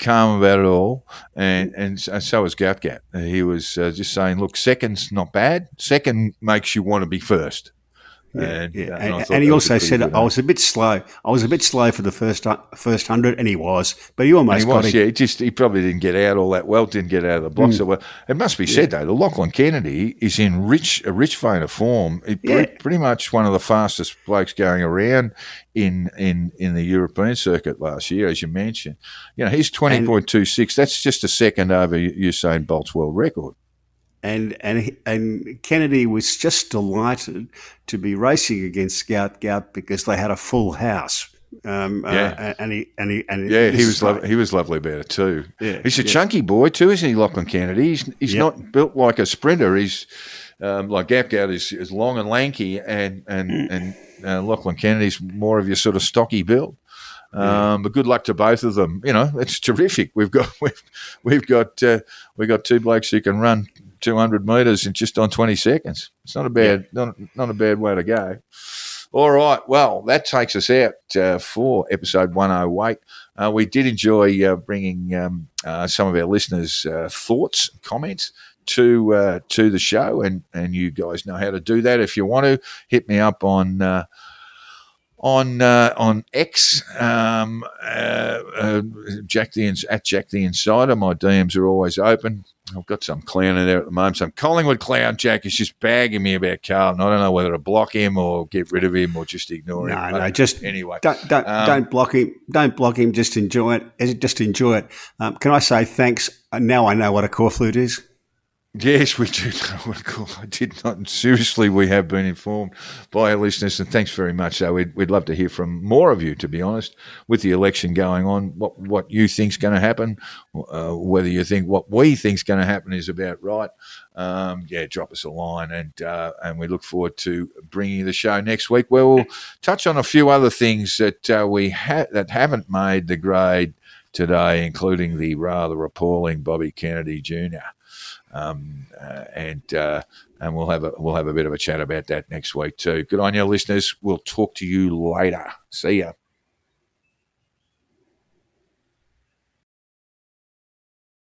calm about it all, and so was Gout Gout. He was just saying, look, second's not bad. Second makes you want to be first. And he also said, I was a bit slow. I was a bit slow for the first 100, and he was, but he almost got it. Yeah, he probably didn't get out all that well, didn't get out of the blocks so well. It must be said, though, the Lachlan Kennedy is in a rich vein of form. Pretty much one of the fastest blokes going around in the European circuit last year, as you mentioned. You know, he's 20.26. That's just a second over Usain Bolt's world record. And Kennedy was just delighted to be racing against Gout Gout because they had a full house. He was lovely about it too. Yeah, he's a chunky boy too, isn't he, Lachlan Kennedy? He's not built like a sprinter. He's like Gout Gout is long and lanky, and Lachlan Kennedy's more of your sort of stocky build. But good luck to both of them. You know, it's terrific. We've got two blokes who can run 200 metres in just on 20 seconds. It's not a bad not a bad way to go. All right, well, that takes us out for episode 108. We did enjoy bringing some of our listeners' thoughts, comments to the show, and you guys know how to do that. If you want to, hit me up on on X, Jack the Insider. My DMs are always open. I've got some clown in there at the moment. Some Collingwood clown, Jack, is just bagging me about Carlton. I don't know whether to block him or get rid of him or just ignore him. No, just anyway. Don't block him. Don't block him. Just enjoy it. Just enjoy it. Can I say thanks? Now I know what a corflute is. Yes, we do know what a corflute. I did not. Seriously, we have been informed by our listeners, and thanks very much. So we'd love to hear from more of you, to be honest, with the election going on, what you think's going to happen, whether you think what we think's going to happen is about right. Drop us a line, and we look forward to bringing you the show next week, where we'll touch on a few other things that that haven't made the grade today, including the rather appalling Bobby Kennedy Jr. And we'll have a bit of a chat about that next week too. Good on you, listeners. We'll talk to you later. See ya.